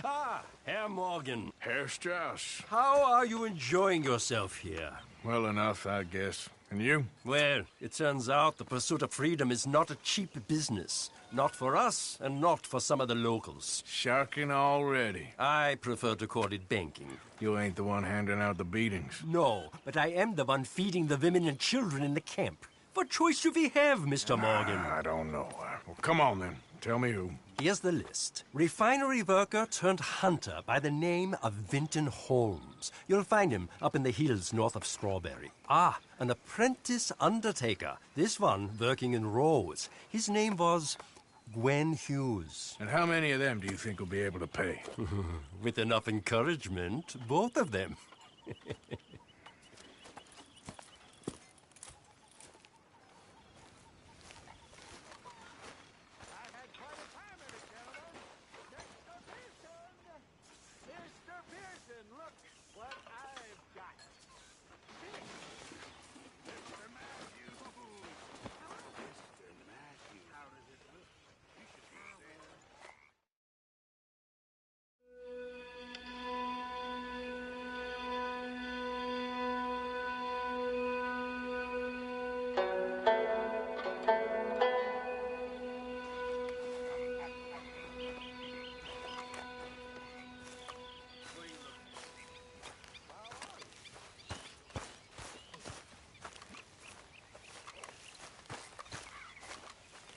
Speaker 15: Ah, Herr Morgan.
Speaker 5: Herr Strauss.
Speaker 15: How are you enjoying yourself here?
Speaker 5: Well enough, I guess. And you?
Speaker 15: Well, it turns out the pursuit of freedom is not a cheap business. Not for us, and not for some of the locals.
Speaker 5: Sharking already.
Speaker 15: I prefer to call it banking.
Speaker 5: You ain't the one handing out the beatings.
Speaker 15: No, but I am the one feeding the women and children in the camp. What choice do we have, Mr. Morgan?
Speaker 5: I don't know. Well, come on, then. Tell me who.
Speaker 15: Here's the list. Refinery worker turned hunter by the name of Vinton Holmes. You'll find him up in the hills north of Strawberry. Ah, an apprentice undertaker. This one working in Rose. His name was Gwen Hughes.
Speaker 5: And how many of them do you think will be able to pay?
Speaker 15: With enough encouragement, both of them.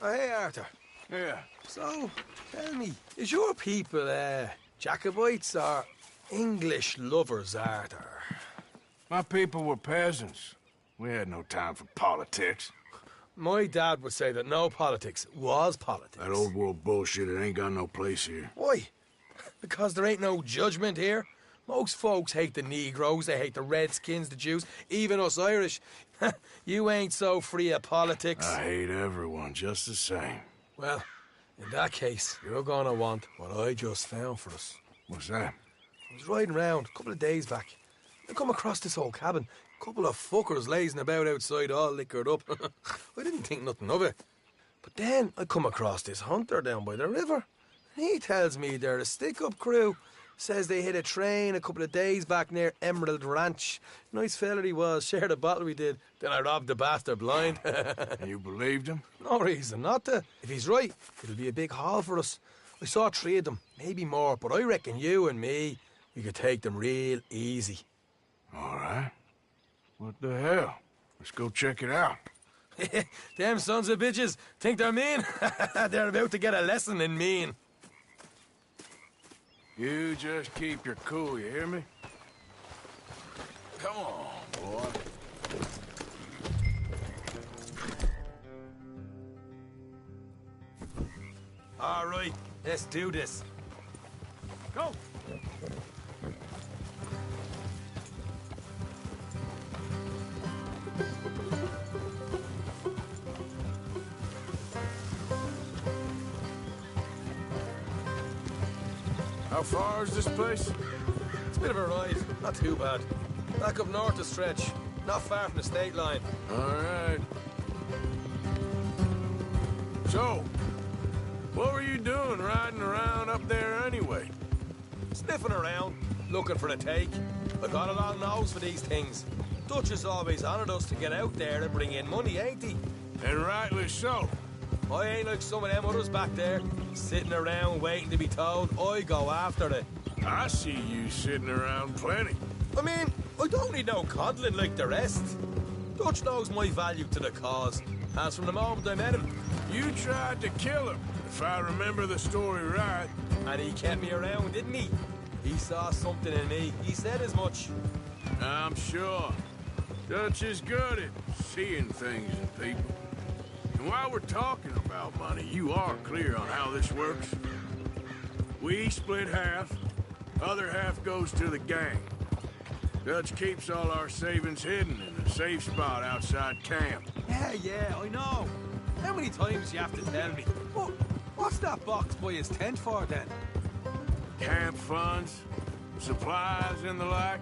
Speaker 16: Oh, hey, Arthur.
Speaker 5: Yeah.
Speaker 16: So, tell me, is your people, Jacobites or English lovers, Arthur?
Speaker 5: My people were peasants. We had no time for politics.
Speaker 16: My dad would say that no politics was politics.
Speaker 5: That old world bullshit, it ain't got no place here.
Speaker 16: Why? Because there ain't no judgment here. Most folks hate the Negroes, they hate the Redskins, the Jews, even us Irish. You ain't so free of politics.
Speaker 5: I hate everyone just the same.
Speaker 16: Well, in that case, you're gonna want what I just found for us.
Speaker 5: What's that?
Speaker 16: I was riding round a couple of days back. I come across this old cabin. A couple of fuckers lazing about outside all liquored up. I didn't think nothing of it. But then I come across this hunter down by the river. He tells me they're a stick-up crew. Says they hit a train a couple of days back near Emerald Ranch. Nice fella he was. Shared a bottle we did. Then I robbed the bastard blind.
Speaker 5: You believed him?
Speaker 16: No reason not to. If he's right, it'll be a big haul for us. I saw 3 of them, maybe more, but I reckon you and me, we could take them real easy.
Speaker 5: All right. What the hell? Let's go check it out.
Speaker 16: Them sons of bitches think they're mean. They're about to get a lesson in mean.
Speaker 5: You just keep your cool, you hear me? Come on, boy.
Speaker 16: All right, let's do this.
Speaker 5: Go! How far is this place?
Speaker 16: It's a bit of a ride, not too bad. Back up north a stretch, not far from the state line.
Speaker 5: All right. So, what were you doing riding around up there anyway?
Speaker 16: Sniffing around, looking for a take. I got a long nose for these things. Dutch has always honoured us to get out there and bring in money, ain't he?
Speaker 5: And rightly so.
Speaker 16: I ain't like some of them others back there, sitting around waiting to be told. I go after it.
Speaker 5: I see you sitting around plenty.
Speaker 16: I mean, I don't need no coddling like the rest. Dutch knows my value to the cause, as from the moment I met him.
Speaker 5: You tried to kill him, if I remember the story right.
Speaker 16: And he kept me around, didn't he? He saw something in me. He said as much.
Speaker 5: I'm sure. Dutch is good at seeing things in people. And while we're talking about money, you are clear on how this works? We split half, other half goes to the gang. Dutch keeps all our savings hidden in a safe spot outside camp.
Speaker 16: Yeah, I know. How many times you have to tell me? What's that box by his tent for, then?
Speaker 5: Camp funds, supplies, and the like.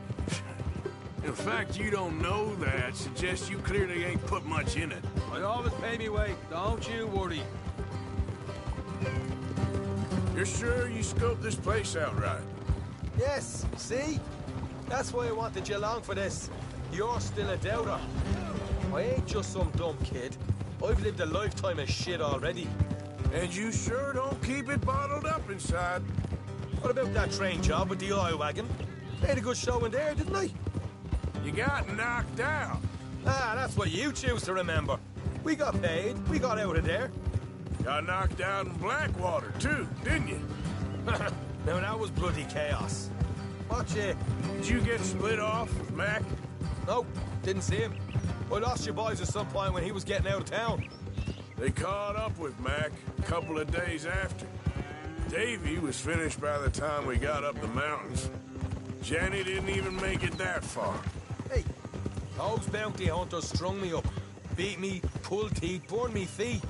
Speaker 5: In fact, you don't know that suggests you clearly ain't put much in it.
Speaker 16: I always pay me way, don't you worry.
Speaker 5: You're sure you scoped this place out right?
Speaker 16: Yes, see? That's why I wanted you along for this. You're still a doubter. I ain't just some dumb kid. I've lived a lifetime of shit already.
Speaker 5: And you sure don't keep it bottled up inside.
Speaker 16: What about that train job with the oil wagon? Made a good show in there, didn't I?
Speaker 5: You got knocked out.
Speaker 16: Ah, that's what you choose to remember. We got paid. We got out of there.
Speaker 5: Got knocked out in Blackwater, too, didn't you?
Speaker 16: Now, that was bloody chaos. Watch it.
Speaker 5: Did you get split off with Mac?
Speaker 16: No, didn't see him. I lost your boys at some point when he was getting out of town.
Speaker 5: They caught up with Mac a couple of days after. Davy was finished by the time we got up the mountains. Jenny didn't even make it that far.
Speaker 16: Hey, those bounty hunters strung me up. Beat me, pulled teeth, burned me feet.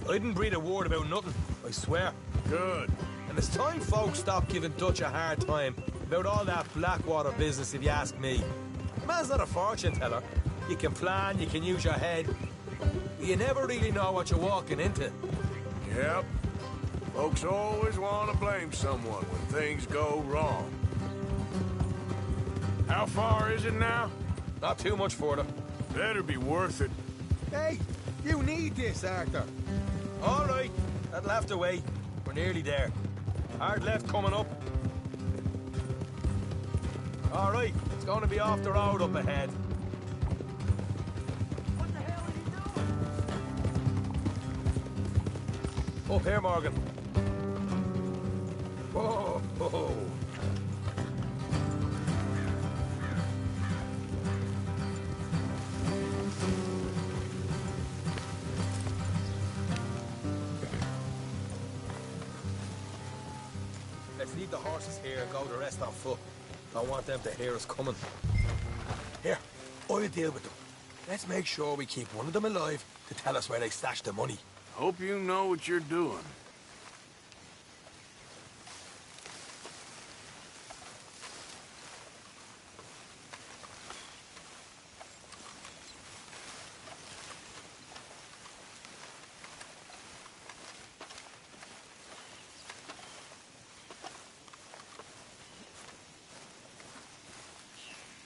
Speaker 16: I didn't breathe a word about nothing, I swear.
Speaker 5: Good.
Speaker 16: And it's time folks stop giving Dutch a hard time about all that Blackwater business, if you ask me. The man's not a fortune teller. You can plan, you can use your head. But you never really know what you're walking into.
Speaker 5: Yep. Folks always want to blame someone when things go wrong. How far is it now?
Speaker 16: Not too much further.
Speaker 5: Better be worth it.
Speaker 16: Hey, you need this, Arthur. All right, that'll have to wait. We're nearly there. Hard left coming up. All right, it's going to be off the road up ahead.
Speaker 2: What the hell are you doing?
Speaker 16: Up here, Morgan. Whoa, whoa. Let's leave the horses here and go the rest on foot. Don't want them to hear us coming. Here, I'll deal with them. Let's make sure we keep one of them alive to tell us where they stashed the money.
Speaker 5: Hope you know what you're doing.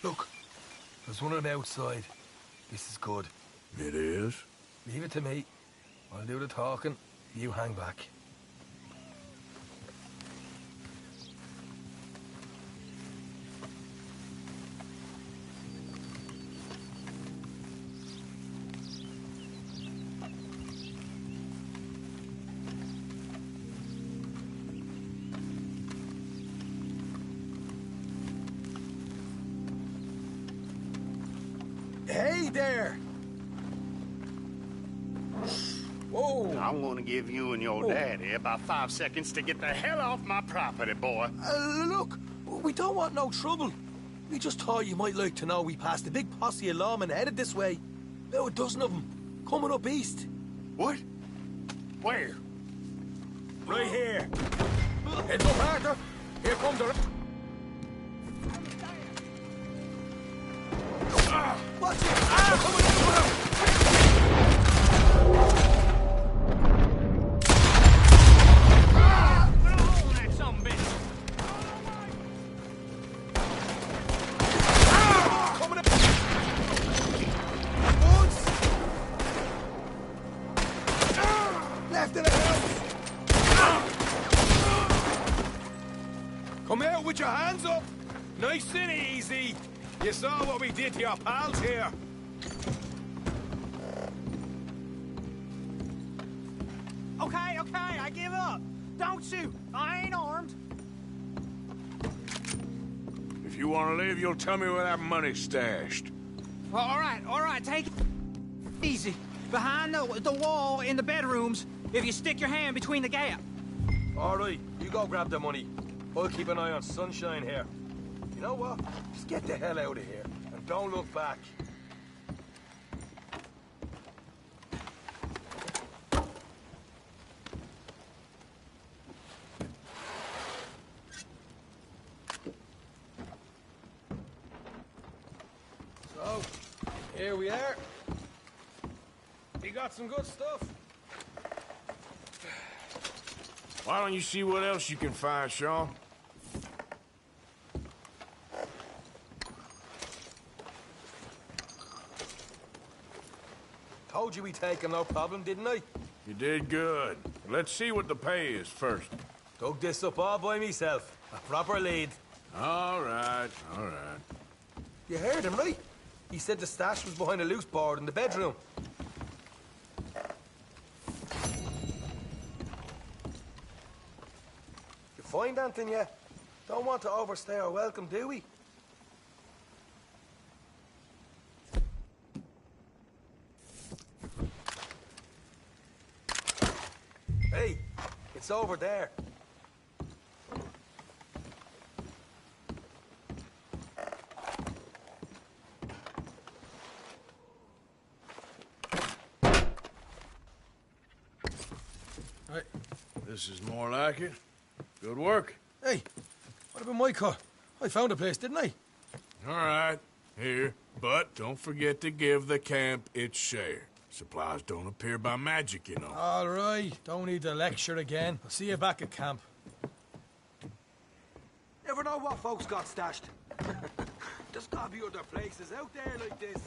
Speaker 16: Look, there's one on the outside. This is good.
Speaker 5: It is?
Speaker 16: Leave it to me. I'll do the talking. You hang back. Hey there! Whoa!
Speaker 3: I'm gonna give you and your daddy about 5 seconds to get the hell off my property, boy.
Speaker 16: Look, we don't want no trouble. We just thought you might like to know we passed a big posse of lawmen headed this way. About a dozen of them, coming up east.
Speaker 3: What? Where?
Speaker 16: Right here. Heads up, Arthur. Here comes the... Watch it! Left in the house! Come out with your hands up! Nice and easy! You saw what we did to your pals here.
Speaker 10: Okay, I give up. Don't shoot. I ain't armed.
Speaker 5: If you want to leave, you'll tell me where that money's stashed.
Speaker 10: Well, all right, take it easy. Behind the wall in the bedrooms, if you stick your hand between the gap.
Speaker 16: All right, you go grab the money. I'll keep an eye on Sunshine here. You know what? Just get the hell out of here, and don't look back. So, here we are. We got some good stuff.
Speaker 5: Why don't you see what else you can find, Sean?
Speaker 16: Told you we'd take him, no problem, didn't I?
Speaker 5: You did good. Let's see what the pay is first.
Speaker 16: Dug this up all by myself. A proper lead.
Speaker 5: All right, all right.
Speaker 16: You heard him, right? He said the stash was behind a loose board in the bedroom. You find anything yet? Don't want to overstay our welcome, do we? Hey, it's over there.
Speaker 5: Right. This is more like it. Good work.
Speaker 16: Hey, what about my car? I found a place, didn't I?
Speaker 5: All right, here. But don't forget to give the camp its share. Supplies don't appear by magic, you know.
Speaker 16: All right, don't need the lecture again. I'll see you back at camp. Never know what folks got stashed. There's gotta be other places out there like this.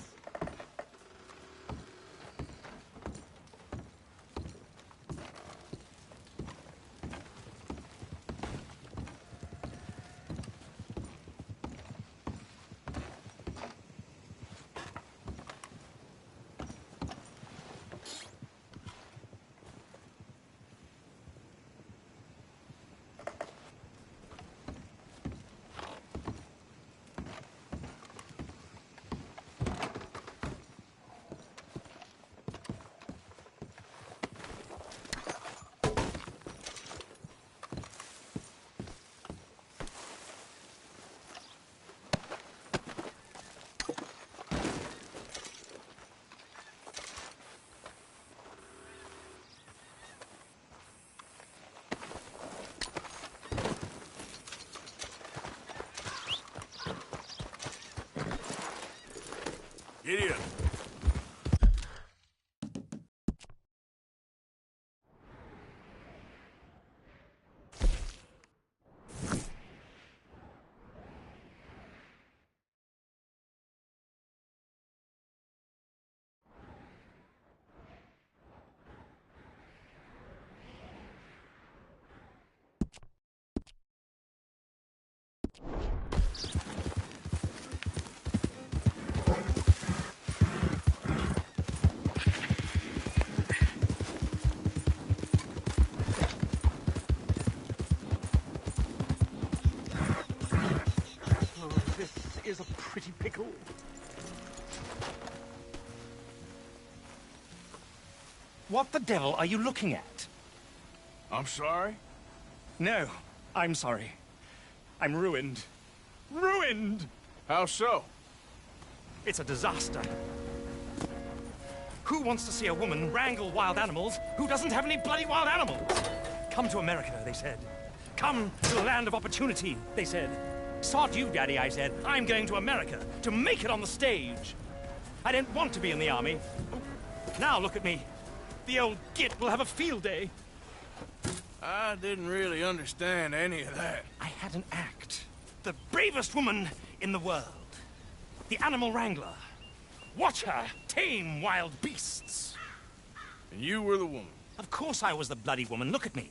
Speaker 5: Gideon,
Speaker 17: is a pretty pickle. What the devil are you looking at?
Speaker 5: I'm sorry?
Speaker 17: No, I'm sorry. I'm ruined. Ruined!
Speaker 5: How so?
Speaker 17: It's a disaster. Who wants to see a woman wrangle wild animals who doesn't have any bloody wild animals? Come to America, they said. Come to the land of opportunity, they said. Sod you, Daddy, I said. I'm going to America to make it on the stage. I didn't want to be in the army. Now look at me. The old git will have a field day.
Speaker 5: I didn't really understand any of that.
Speaker 17: I had an act. The bravest woman in the world. The animal wrangler. Watch her tame wild beasts.
Speaker 5: And you were the woman?
Speaker 17: Of course I was the bloody woman. Look at me.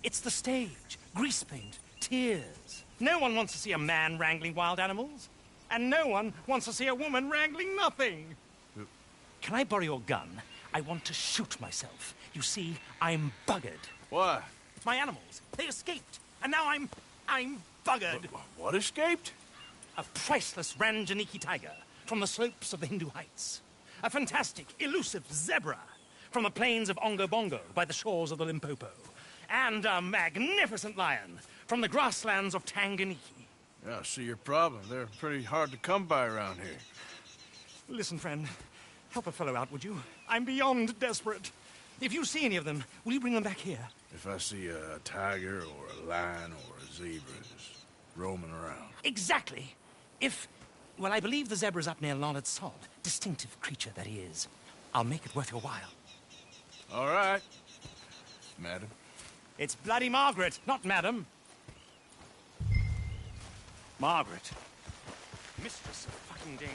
Speaker 17: It's the stage. Grease paint. Tears. No one wants to see a man wrangling wild animals. And no one wants to see a woman wrangling nothing. Can I borrow your gun? I want to shoot myself. You see, I'm buggered.
Speaker 5: Why?
Speaker 17: My animals. They escaped. And now I'm buggered.
Speaker 5: What escaped?
Speaker 17: A priceless Ranjaniki tiger from the slopes of the Hindu Heights. A fantastic, elusive zebra from the plains of Ongo Bongo by the shores of the Limpopo. And a magnificent lion from the grasslands of Tanganyika.
Speaker 5: Yeah, I see your problem. They're pretty hard to come by around here.
Speaker 17: Listen, friend. Help a fellow out, would you? I'm beyond desperate. If you see any of them, will you bring them back here?
Speaker 5: If I see a tiger or a lion or a zebra just roaming around.
Speaker 17: Exactly. Well, I believe the zebra's up near Leonard Sod. Distinctive creature that he is. I'll make it worth your while.
Speaker 5: All right, madam.
Speaker 17: It's bloody Margaret, not madam. Margaret. Mistress of fucking danger.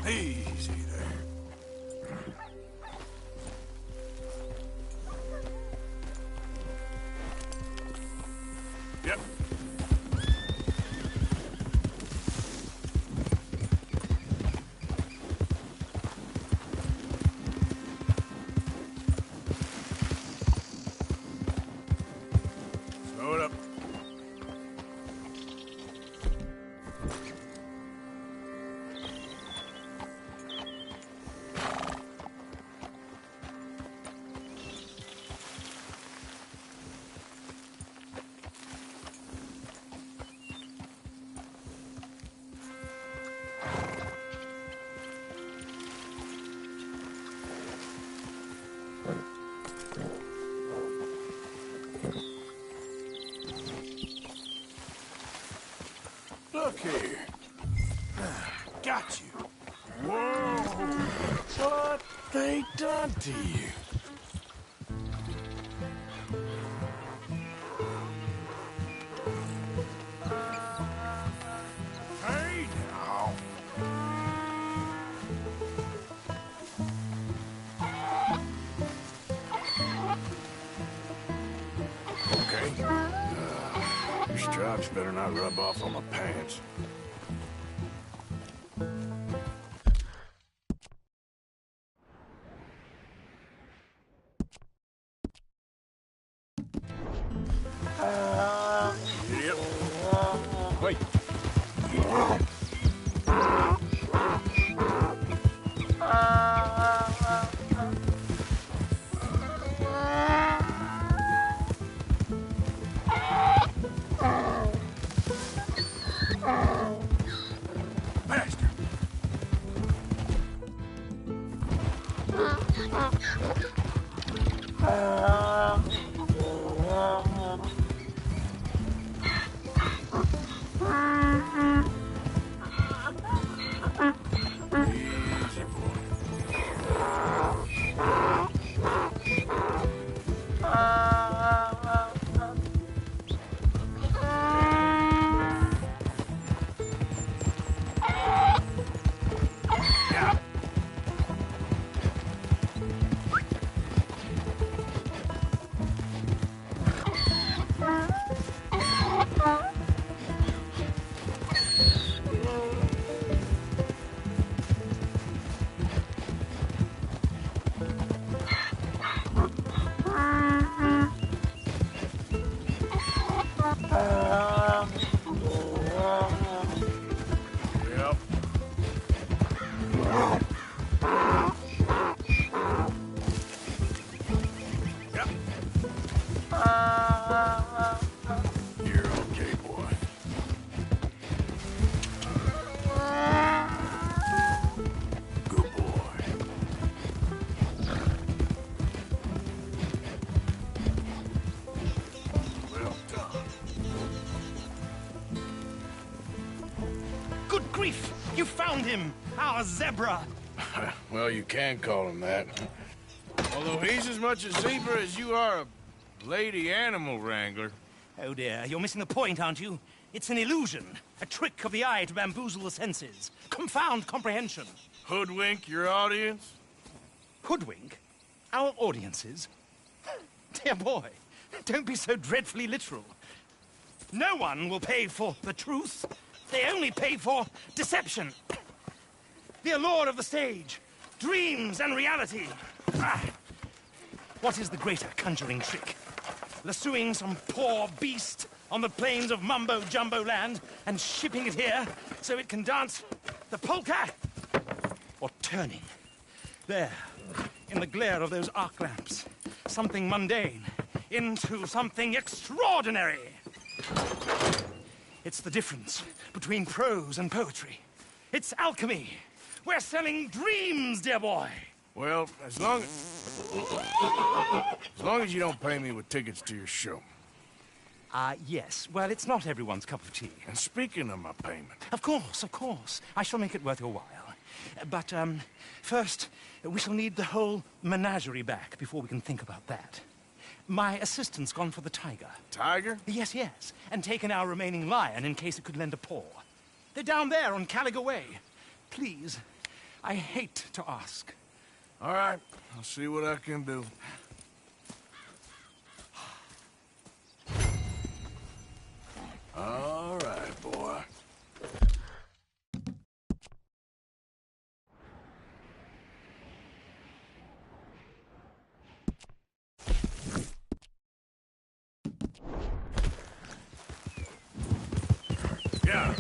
Speaker 5: Easy there. Yep. Slow it up. Look here. Got you. Whoa! What they done to you? Hey now. Okay. Your stripes better not rub off on my pants. Wait. Bastard. Easy, Yeah. Yep. Yep. You're okay, boy. Good boy. Well done.
Speaker 17: Good grief! You found him! Our zebra!
Speaker 5: Well, you can call him that. Although he's as much a zebra as you are a lady animal wrangler.
Speaker 17: Oh dear, you're missing the point, aren't you? It's an illusion. A trick of the eye to bamboozle the senses. Confound comprehension.
Speaker 5: Hoodwink your audience?
Speaker 17: Hoodwink? Our audiences? Dear boy, don't be so dreadfully literal. No one will pay for the truth. They only pay for deception. The allure of the stage, dreams and reality. Ah. What is the greater conjuring trick? Lassoing some poor beast on the plains of mumbo-jumbo land and shipping it here so it can dance the polka? Or turning, there, in the glare of those arc lamps, something mundane into something extraordinary? It's the difference between prose and poetry. It's alchemy. We're selling dreams, dear boy.
Speaker 5: Well, as long as you don't pay me with tickets to your show.
Speaker 17: Yes. Well, it's not everyone's cup of tea.
Speaker 5: And speaking of my payment...
Speaker 17: Of course, of course. I shall make it worth your while. But, first, we shall need the whole menagerie back before we can think about that. My assistant's gone for the tiger.
Speaker 5: Tiger?
Speaker 17: Yes, yes. And taken our remaining lion in case it could lend a paw. They're down there on Caliga Way. Please, I hate to ask.
Speaker 5: All right, I'll see what I can do. All right, boy. Yeah.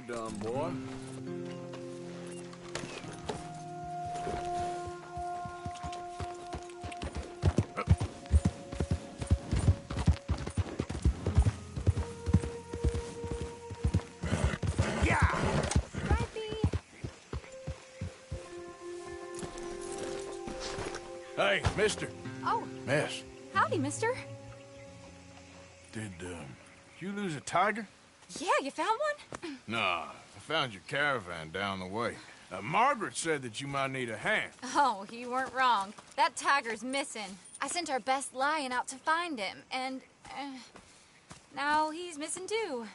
Speaker 5: done, boy. Hey, mister.
Speaker 7: Oh.
Speaker 5: Miss.
Speaker 7: Howdy, mister.
Speaker 5: Did you lose a tiger?
Speaker 7: Yeah, you found one?
Speaker 5: Nah, I found your caravan down the way. Margaret said that you might need a hand.
Speaker 7: Oh, you weren't wrong. That tiger's missing. I sent our best lion out to find him, and now he's missing too.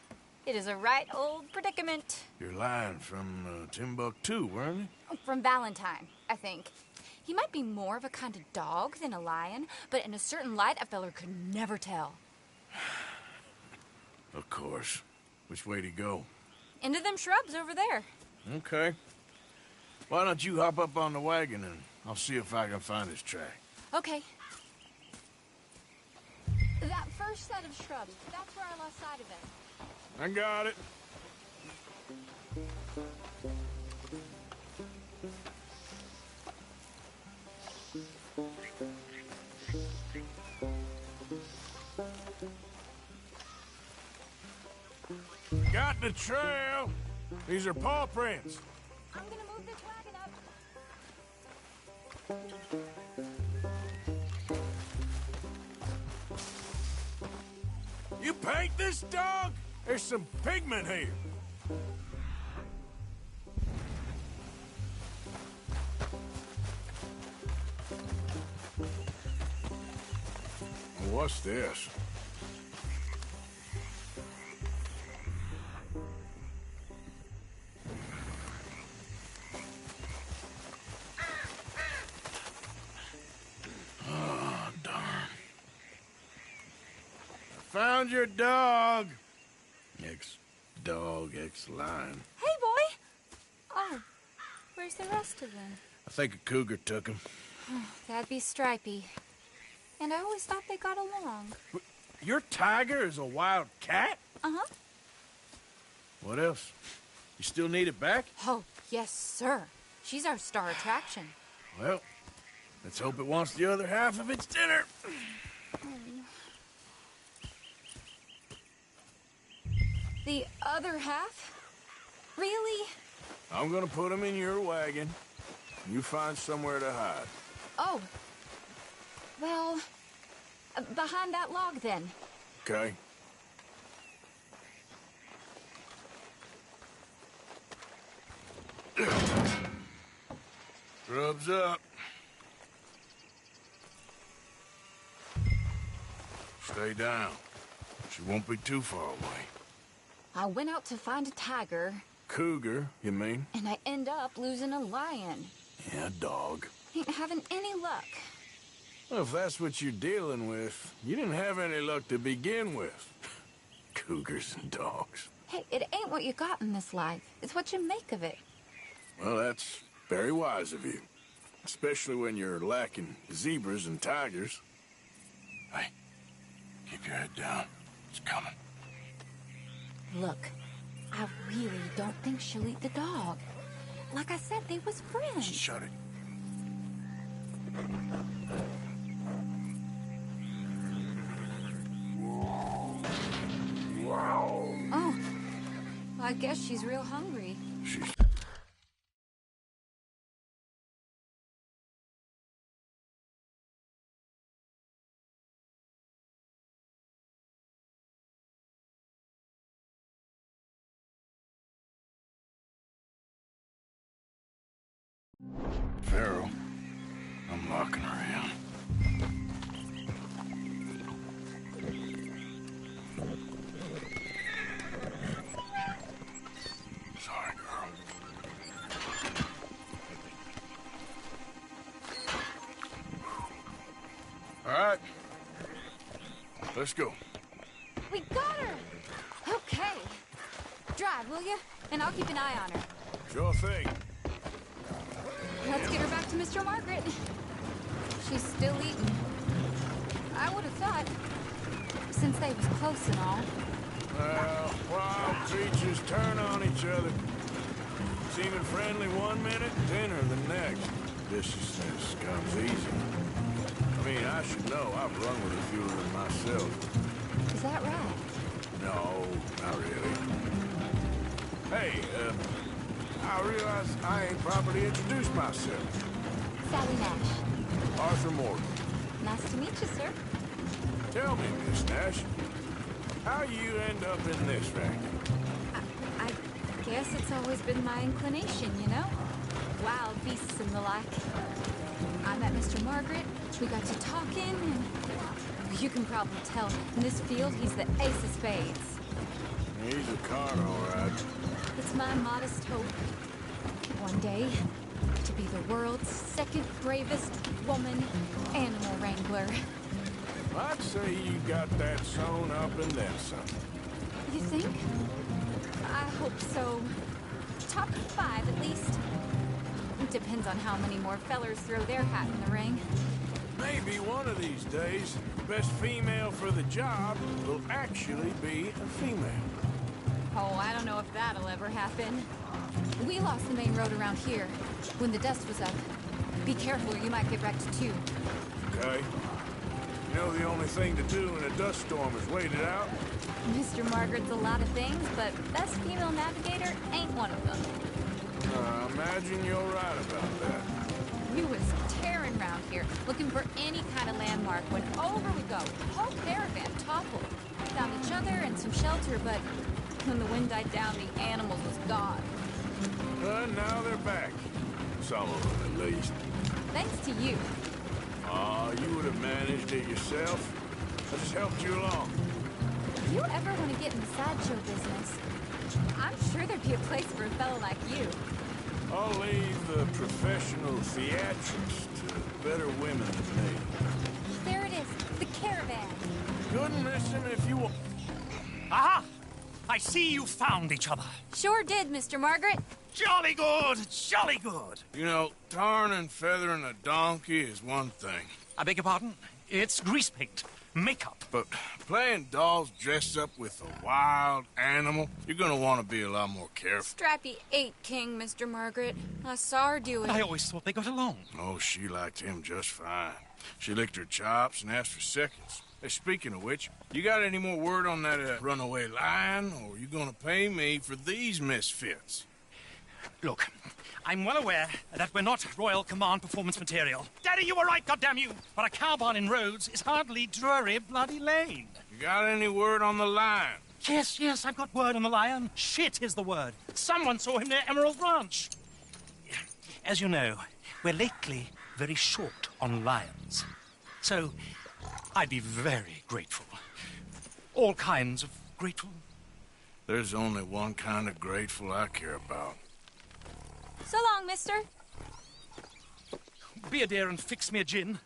Speaker 7: It is a right old predicament.
Speaker 5: Your lion from Timbuktu, weren't he?
Speaker 7: From Valentine, I think. He might be more of a kind of dog than a lion, but in a certain light, a feller could never tell.
Speaker 5: Of course. Which way to go?
Speaker 7: Into them shrubs over there.
Speaker 5: Okay. Why don't you hop up on the wagon and I'll see if I can find his track.
Speaker 7: Okay. That first set of shrubs, that's where I lost sight of him.
Speaker 5: I got it. Got the trail. These are paw prints.
Speaker 7: I'm gonna move this wagon up.
Speaker 5: You paint this dog? There's some pigment here. What's this? Oh, darn. I found your dog. Ex-dog, ex-lion.
Speaker 7: Hey, boy! Oh, where's the rest of them?
Speaker 5: I think a cougar took him.
Speaker 7: That'd be Stripey. And I always thought they got along.
Speaker 5: Your tiger is a wild cat?
Speaker 7: Uh-huh.
Speaker 5: What else? You still need it back?
Speaker 7: Oh, yes, sir. She's our star attraction.
Speaker 5: Well, let's hope it wants the other half of its dinner.
Speaker 7: The other half? Really?
Speaker 5: I'm gonna put him in your wagon. You find somewhere to hide.
Speaker 7: Oh. Well, behind that log, then.
Speaker 5: Okay. Rubs up. Stay down. She won't be too far away.
Speaker 7: I went out to find a tiger.
Speaker 5: Cougar, you mean?
Speaker 7: And I end up losing a lion.
Speaker 5: Yeah, dog.
Speaker 7: Ain't having any luck.
Speaker 5: Well, if that's what you're dealing with, you didn't have any luck to begin with. Cougars and dogs.
Speaker 7: Hey, it ain't what you got in this life. It's what you make of it.
Speaker 5: Well, that's very wise of you. Especially when you're lacking zebras and tigers. Hey, keep your head down. It's coming.
Speaker 7: Look, I really don't think she'll eat the dog. Like I said, they was friends.
Speaker 5: Shut it.
Speaker 7: Oh, I guess she's real hungry.
Speaker 5: She's... Pharaoh, I'm locking her in. Sorry, girl. All right. Let's go.
Speaker 7: We got her! Okay. Drive, will you? And I'll keep an eye on her.
Speaker 5: Sure thing.
Speaker 7: Let's get her back to Mr. Margaret. She's still eating. I would have thought, since they was close and all,
Speaker 5: Well, wild creatures turn on each other. Seeming friendly one minute, dinner the next. Viciousness comes easy. I mean, I should know. I've run with a few of them myself.
Speaker 7: Is that right?
Speaker 5: No, not really. Hey, I realize I ain't properly introduced myself.
Speaker 7: Sally Nash.
Speaker 5: Arthur Morgan.
Speaker 7: Nice to meet you, sir.
Speaker 5: Tell me, Miss Nash, how you end up in this racket?
Speaker 7: I guess it's always been my inclination, you know? Wild beasts and the like. I met Mr. Margaret, we got to talking, and you can probably tell, in this field, he's the ace of spades.
Speaker 5: He's a card, all right.
Speaker 7: It's my modest hope, one day, to be the world's second bravest woman animal wrangler.
Speaker 5: I'd say you got that sewn up and then some.
Speaker 7: You think? I hope so. Top 5, at least. It depends on how many more fellers throw their hat in the ring.
Speaker 5: Maybe one of these days, the best female for the job will actually be a female.
Speaker 7: Oh, I don't know if that'll ever happen. We lost the main road around here when the dust was up. Be careful or you might get wrecked too.
Speaker 5: Okay. You know the only thing to do in a dust storm is wait it out?
Speaker 7: Mr. Margaret's a lot of things, but best female navigator ain't one of them.
Speaker 5: I imagine you're right about that.
Speaker 7: We was tearing around here, looking for any kind of landmark when over we go. The whole caravan toppled. Found each other and some shelter, but when the wind died down, the animals was gone.
Speaker 5: Now they're back. Some of them, at least.
Speaker 7: Thanks to you.
Speaker 5: You would have managed it yourself. I just helped you along.
Speaker 7: If you ever want to get in the sideshow business, I'm sure there'd be a place for a fellow like you.
Speaker 5: I'll leave the professional theatrics to better women than me.
Speaker 7: There it is, the caravan.
Speaker 5: Couldn't miss him if you...
Speaker 17: Aha! I see you found each other.
Speaker 7: Sure did, Mr. Margaret.
Speaker 17: Jolly good, jolly good.
Speaker 5: You know, tarring and feathering a donkey is one thing.
Speaker 17: I beg your pardon? It's grease paint, makeup.
Speaker 5: But playing dolls dressed up with a wild animal, you're gonna want to be a lot more careful.
Speaker 7: Strappy ate King, Mr. Margaret. I saw her do it.
Speaker 17: I always thought they got along.
Speaker 5: Oh, she liked him just fine. She licked her chops and asked for seconds. Hey, speaking of which, you got any more word on that runaway lion, or are you gonna pay me for these misfits?
Speaker 17: Look, I'm well aware that we're not Royal Command performance material. Daddy, you were right, goddamn you! But a cow barn in Rhodes is hardly Drury Bloody Lane.
Speaker 5: You got any word on the lion?
Speaker 17: Yes, I've got word on the lion. Shit is the word. Someone saw him near Emerald Ranch. As you know, we're lately very short on lions. So, I'd be very grateful. All kinds of grateful.
Speaker 5: There's only one kind of grateful I care about.
Speaker 7: So long, mister.
Speaker 17: Be a dear and fix me a gin.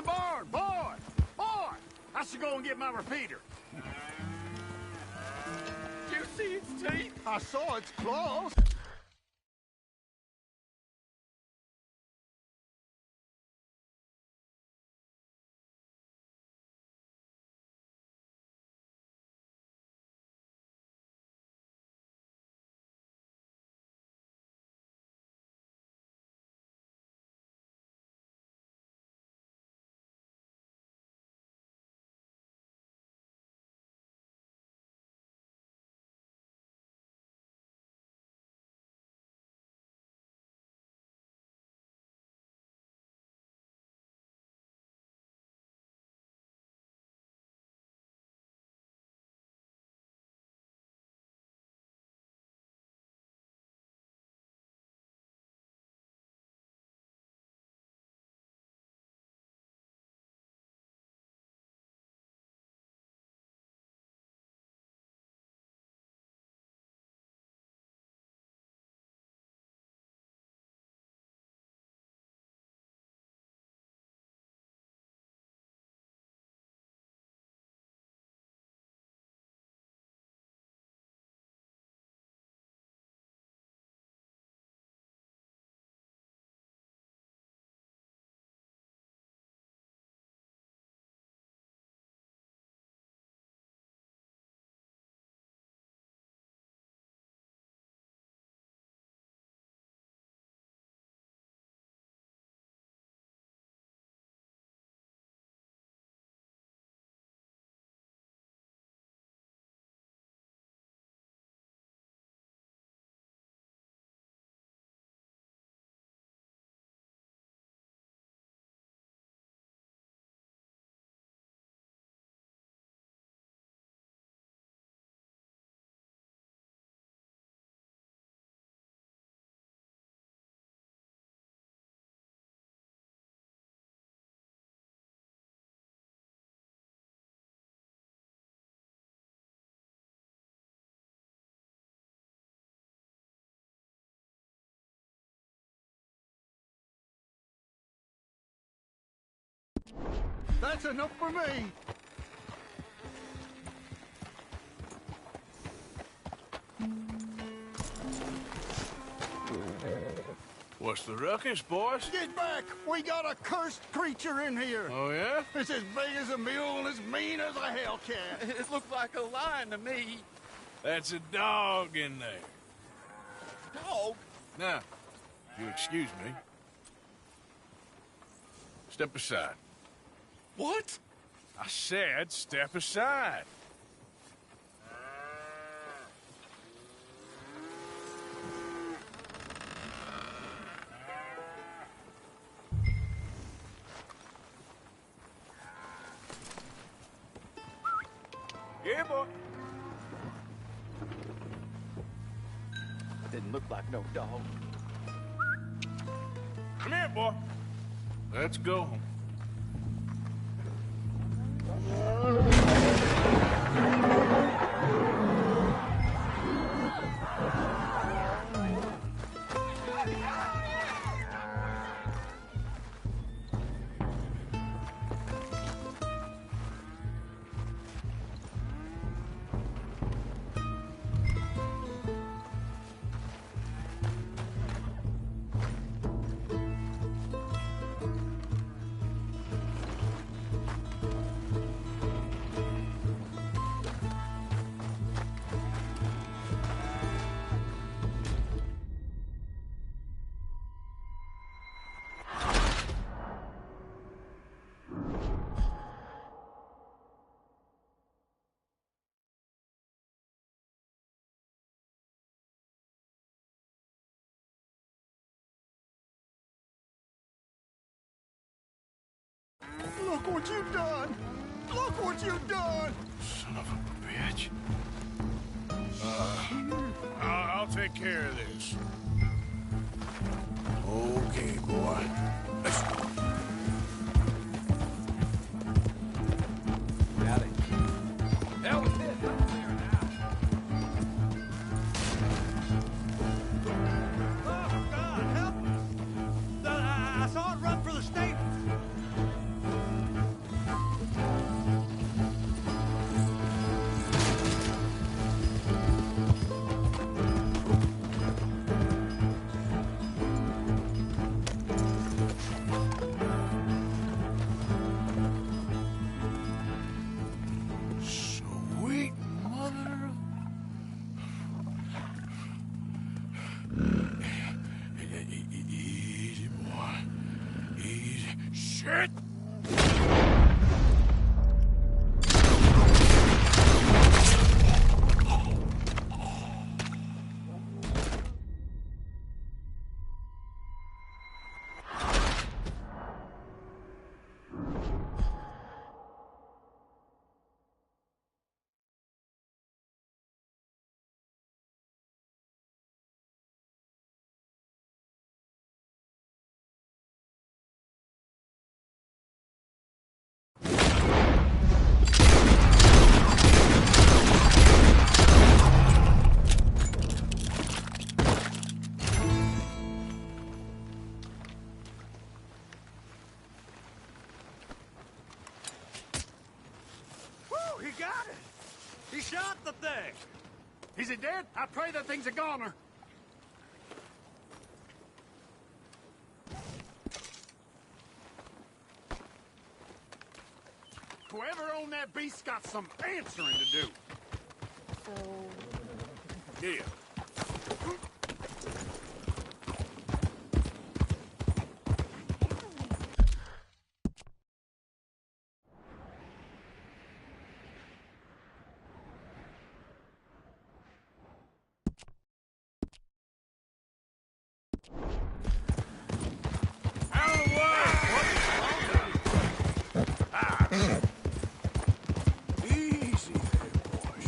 Speaker 11: the barn. Boy! Boy! I should go and get my repeater.
Speaker 14: Did you see its teeth?
Speaker 11: I saw its claws. That's enough for me.
Speaker 5: What's the ruckus, boys?
Speaker 11: Get back! We got a cursed creature in here.
Speaker 5: Oh, yeah?
Speaker 11: It's as big as a mule and as mean as a hellcat.
Speaker 14: It looked like a lion to me.
Speaker 5: That's a dog in there.
Speaker 14: Dog?
Speaker 5: Now, if you'll excuse me. Step aside.
Speaker 14: What?
Speaker 5: I said step aside. Yeah, boy.
Speaker 14: Didn't look like no dog.
Speaker 5: Come here, boy. Let's go home.
Speaker 11: Look what you've done! Look what you've done!
Speaker 5: Son of a bitch. I'll take care of this. Okay, boy. Let's go.
Speaker 16: Got it.
Speaker 17: Hell with it. I'm clear now. Oh, God, help me. I saw it run for the stable.
Speaker 18: We got it! He shot the thing!
Speaker 12: Is he dead? I pray that thing's a goner. Whoever owned that beast's got some answering to do.
Speaker 2: So...
Speaker 12: Yeah.
Speaker 5: Easy there, boy.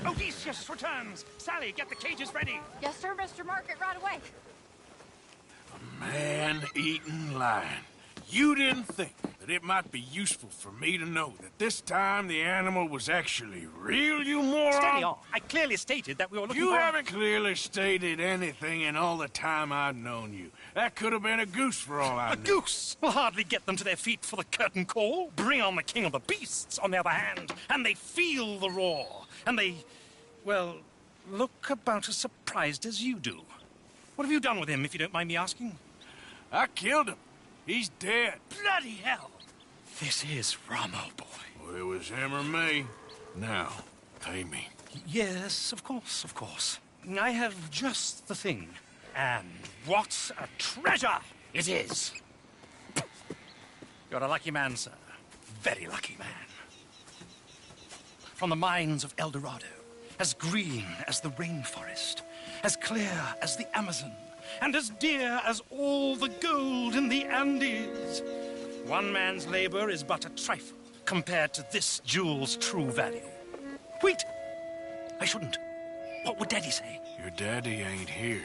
Speaker 17: Odysseus returns! Sally, get the cages ready!
Speaker 2: Yes, sir, Mr. Margaret, right away.
Speaker 5: Man-eating lion. You didn't think that it might be useful for me to know that this time the animal was actually real, you moron?
Speaker 17: Steady on. I clearly stated that we were looking
Speaker 5: You
Speaker 17: for...
Speaker 5: haven't clearly stated anything in all the time I've known you. That could have been a goose for all I know.
Speaker 17: A goose will hardly get them to their feet for the curtain call. Bring on the king of the beasts, on the other hand, and they feel the roar. And they, well, look about as surprised as you do. What have you done with him, if you don't mind me asking?
Speaker 5: I killed him. He's dead.
Speaker 17: Bloody hell! This is Ramo, boy.
Speaker 5: Well, it was him or me. Now, pay me.
Speaker 17: Yes, of course, of course. I have just the thing. And what a treasure it is! You're a lucky man, sir. Very lucky man. From the mines of El Dorado, as green as the rainforest, as clear as the Amazon, and as dear as all the gold in the Andes. One man's labor is but a trifle compared to this jewel's true value. Wait! I shouldn't. What would Daddy say?
Speaker 5: Your daddy ain't here,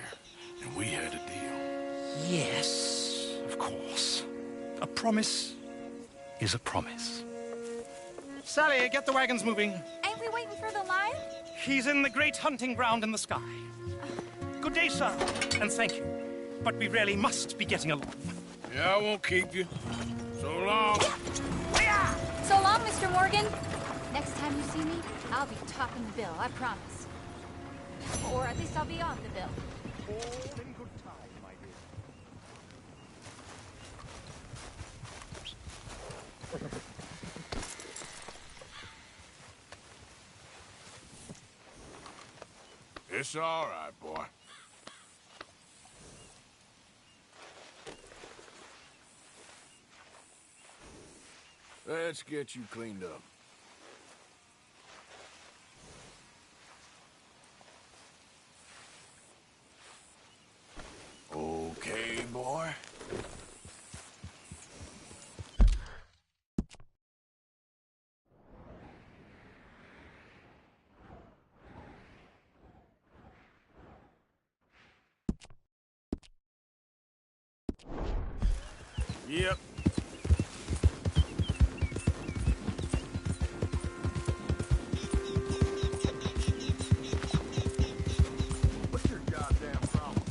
Speaker 5: and we had a deal.
Speaker 17: Yes, of course. A promise is a promise. Sally, get the wagons moving.
Speaker 7: Ain't we waiting for the lion?
Speaker 17: He's in the great hunting ground in the sky. Good day, sir, and thank you. But we really must be getting along.
Speaker 5: Yeah, I won't keep you. So long.
Speaker 7: So long, Mr. Morgan. Next time you see me, I'll be topping the bill, I promise. Or at least I'll be on the bill.
Speaker 17: All in good time, my dear.
Speaker 5: It's all right, boy. Let's get you cleaned up. Okay, boy. Yep.
Speaker 12: What's your goddamn problem?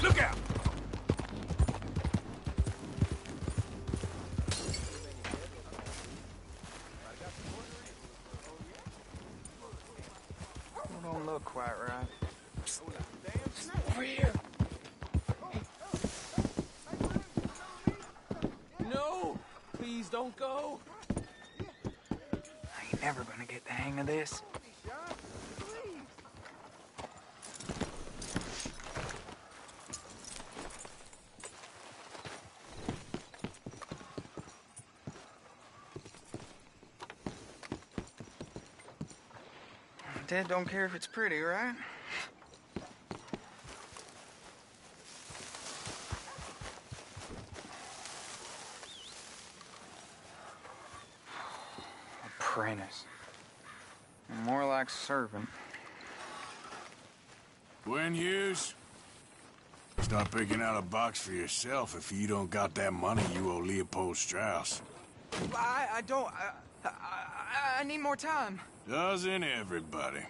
Speaker 5: Look out!
Speaker 8: Don't look quite right.
Speaker 10: Over here.
Speaker 8: No! Please don't go. I ain't never gonna get the hang of this. Dad don't care if it's pretty, right? Apprentice. More like servant.
Speaker 5: Gwen Hughes, start picking out a box for yourself if you don't got that money you owe Leopold Strauss.
Speaker 8: I don't... I need more time.
Speaker 5: Doesn't everybody?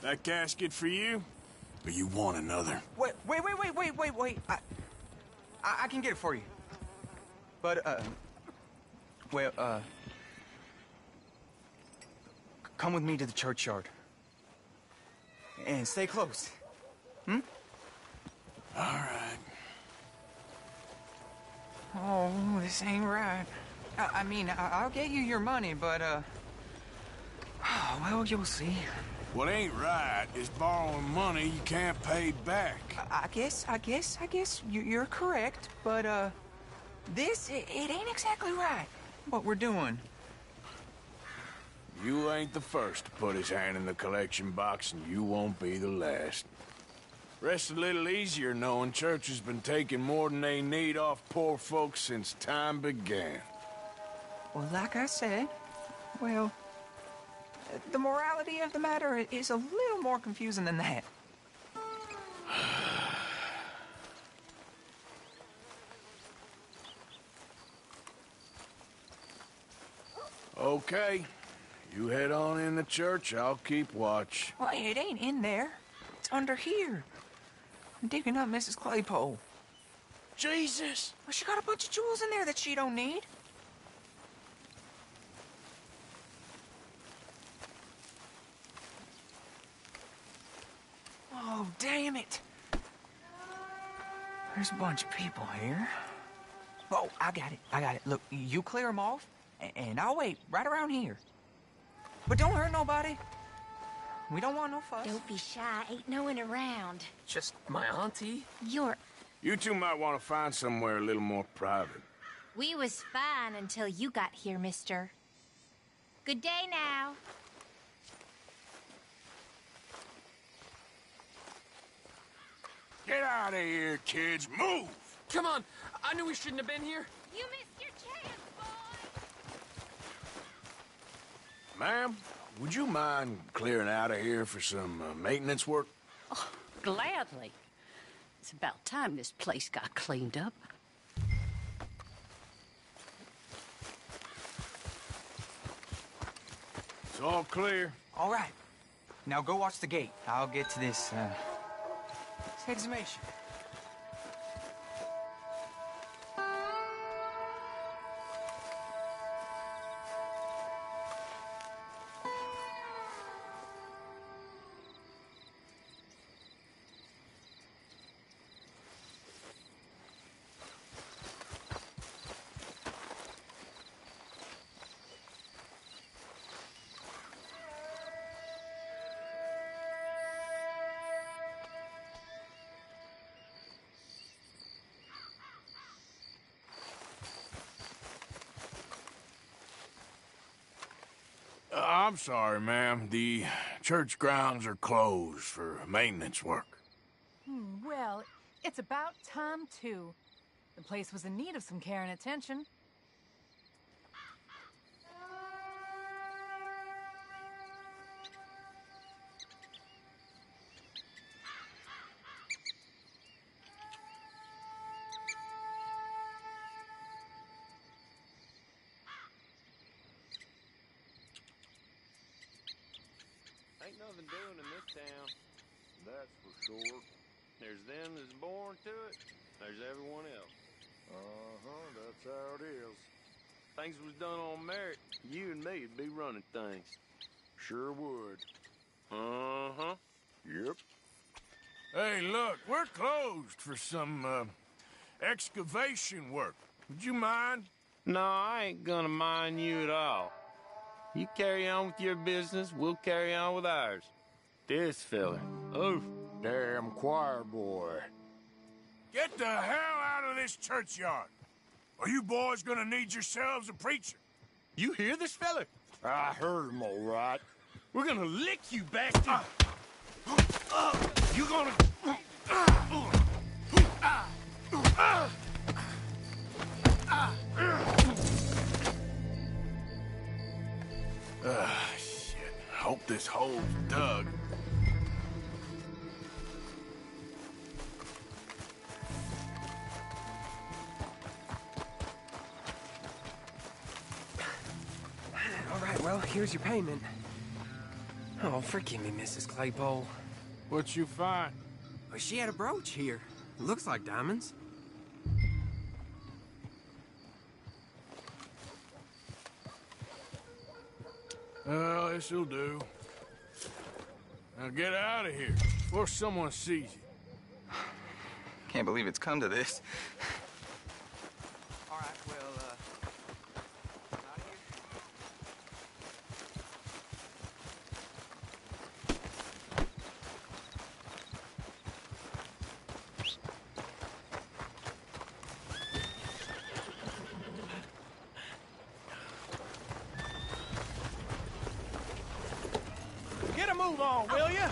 Speaker 5: That casket for you? Or you want another?
Speaker 8: Wait. I can get it for you. But, come with me to the churchyard. And stay close. Hmm?
Speaker 5: All right.
Speaker 8: Oh, this ain't right. I mean, I'll get you your money, but, well, you'll see.
Speaker 5: What ain't right is borrowing money you can't pay back.
Speaker 8: I guess you're correct, but, it ain't exactly right, what we're doing.
Speaker 5: You ain't the first to put his hand in the collection box, and you won't be the last. Rest a little easier knowing church has been taking more than they need off poor folks since time began.
Speaker 8: Well, like I said, well, the morality of the matter is a little more confusing than that.
Speaker 5: Okay. You head on in the church, I'll keep watch.
Speaker 8: Well, it ain't in there. It's under here. I'm digging up Mrs. Claypole.
Speaker 5: Jesus!
Speaker 8: Well, she got a bunch of jewels in there that she don't need. Oh, damn it. There's a bunch of people here. Oh, I got it. Look, you clear them off, and I'll wait right around here. But don't hurt nobody. We don't want no fuss.
Speaker 2: Don't be shy. Ain't no one around.
Speaker 8: Just my auntie.
Speaker 5: You two might want to find somewhere a little more private.
Speaker 2: We was fine until you got here, mister. Good day now.
Speaker 5: Get out of here, kids. Move!
Speaker 19: Come on. I knew we shouldn't have been here.
Speaker 2: You missed your chance, boy.
Speaker 5: Ma'am, would you mind clearing out of here for some maintenance work?
Speaker 20: Oh, gladly. It's about time this place got cleaned up.
Speaker 5: It's all clear.
Speaker 8: All right. Now go watch the gate. I'll get to this, exhumation.
Speaker 5: I'm sorry, ma'am. The church grounds are closed for maintenance work.
Speaker 21: Well, it's about time, too. The place was in need of some care and attention.
Speaker 12: Ain't nothing doing in this town. That's for sure.
Speaker 6: There's them that's born to it. There's everyone else.
Speaker 11: That's how it is.
Speaker 6: Things was done on merit, you and me'd be running things.
Speaker 11: Sure would.
Speaker 5: Yep. Hey, look, we're closed for some, excavation work. Would you mind?
Speaker 6: No, I ain't gonna mind you at all. You carry on with your business, we'll carry on with ours. This fella. Oh,
Speaker 11: damn choir boy.
Speaker 5: Get the hell out of this churchyard. Are you boys gonna need yourselves a preacher?
Speaker 6: You hear this fella?
Speaker 11: I heard him all right.
Speaker 6: We're gonna lick you, bastard.
Speaker 5: You gonna... Shit. Hope this hole's dug.
Speaker 22: All right, well, here's your payment. Oh, forgive me, Mrs. Claypole.
Speaker 5: What'd you find?
Speaker 22: Well, she had a brooch here. Looks like diamonds.
Speaker 5: Well, this'll do. Now get out of here before someone sees you.
Speaker 23: Can't believe it's come to this.
Speaker 22: All right, well,
Speaker 10: Get a move on, will ya?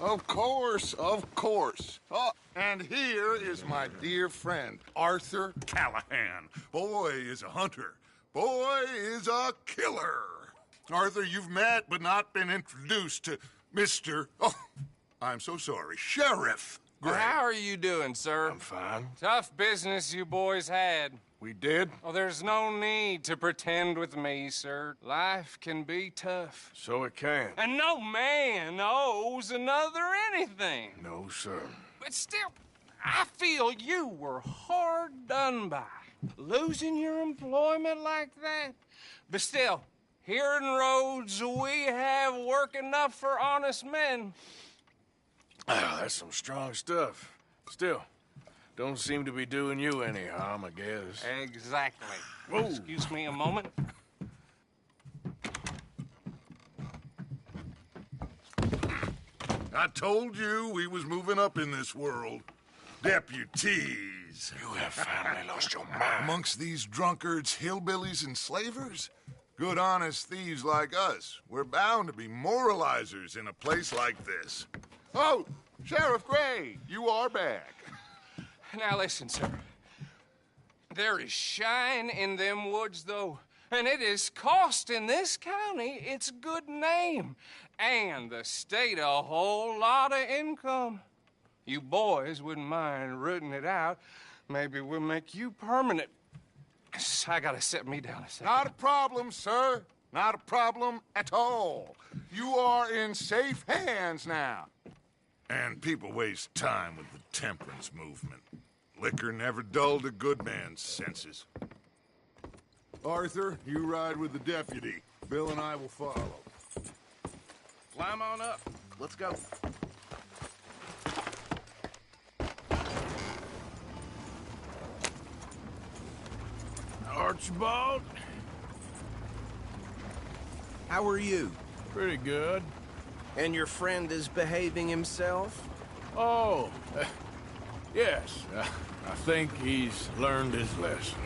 Speaker 11: Of course, of course. Oh, and here is my dear friend, Arthur Callahan. Boy is a hunter. Boy is a killer. Arthur, you've met but not been introduced to Mr. Oh, I'm so sorry, Sheriff Gray.
Speaker 1: How are you doing, sir?
Speaker 5: I'm fine.
Speaker 1: Tough business you boys had.
Speaker 5: We did?
Speaker 1: Oh, there's no need to pretend with me, sir. Life can be tough.
Speaker 5: So it can.
Speaker 1: And no man owes another anything.
Speaker 5: No, sir.
Speaker 1: But still, I feel you were hard done by. Losing your employment like that. But still, here in Rhodes, we have work enough for honest men.
Speaker 5: Oh, that's some strong stuff. Still, don't seem to be doing you any harm, I guess.
Speaker 1: Exactly.
Speaker 5: Whoa.
Speaker 1: Excuse me a moment.
Speaker 11: I told you we was moving up in this world. Deputies.
Speaker 5: You have finally lost your mind.
Speaker 11: Amongst these drunkards, hillbillies, and slavers? Good, honest thieves like us. We're bound to be moralizers in a place like this. Oh, Sheriff Gray, you are back.
Speaker 1: Now listen, sir. There is shine in them woods, though, and it is costing this county its good name and the state a whole lot of income. You boys wouldn't mind rooting it out. Maybe we'll make you permanent. I gotta set me down a second.
Speaker 11: Not a problem, sir. Not a problem at all. You are in safe hands now. And people waste time with the temperance movement. Liquor never dulled a good man's senses. Arthur, you ride with the deputy. Bill and I will follow.
Speaker 1: Climb on up.
Speaker 10: Let's go.
Speaker 5: Archibald?
Speaker 22: How are you?
Speaker 5: Pretty good.
Speaker 10: And your friend is behaving himself?
Speaker 5: Oh, yes. I think he's learned his lesson.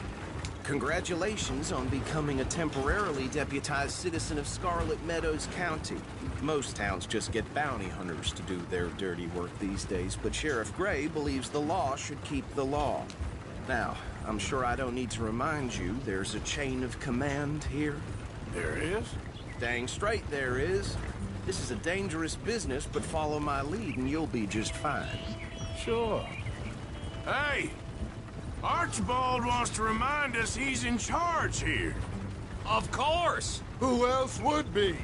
Speaker 10: Congratulations on becoming a temporarily deputized citizen of Scarlet Meadows County. Most towns just get bounty hunters to do their dirty work these days, but Sheriff Gray believes the law should keep the law. Now, I'm sure I don't need to remind you there's a chain of command here.
Speaker 5: There is?
Speaker 10: Dang straight there is. This is a dangerous business, but follow my lead and you'll be just fine.
Speaker 5: Sure. Hey! Archibald wants to remind us he's in charge here.
Speaker 10: Of course!
Speaker 11: Who else would be?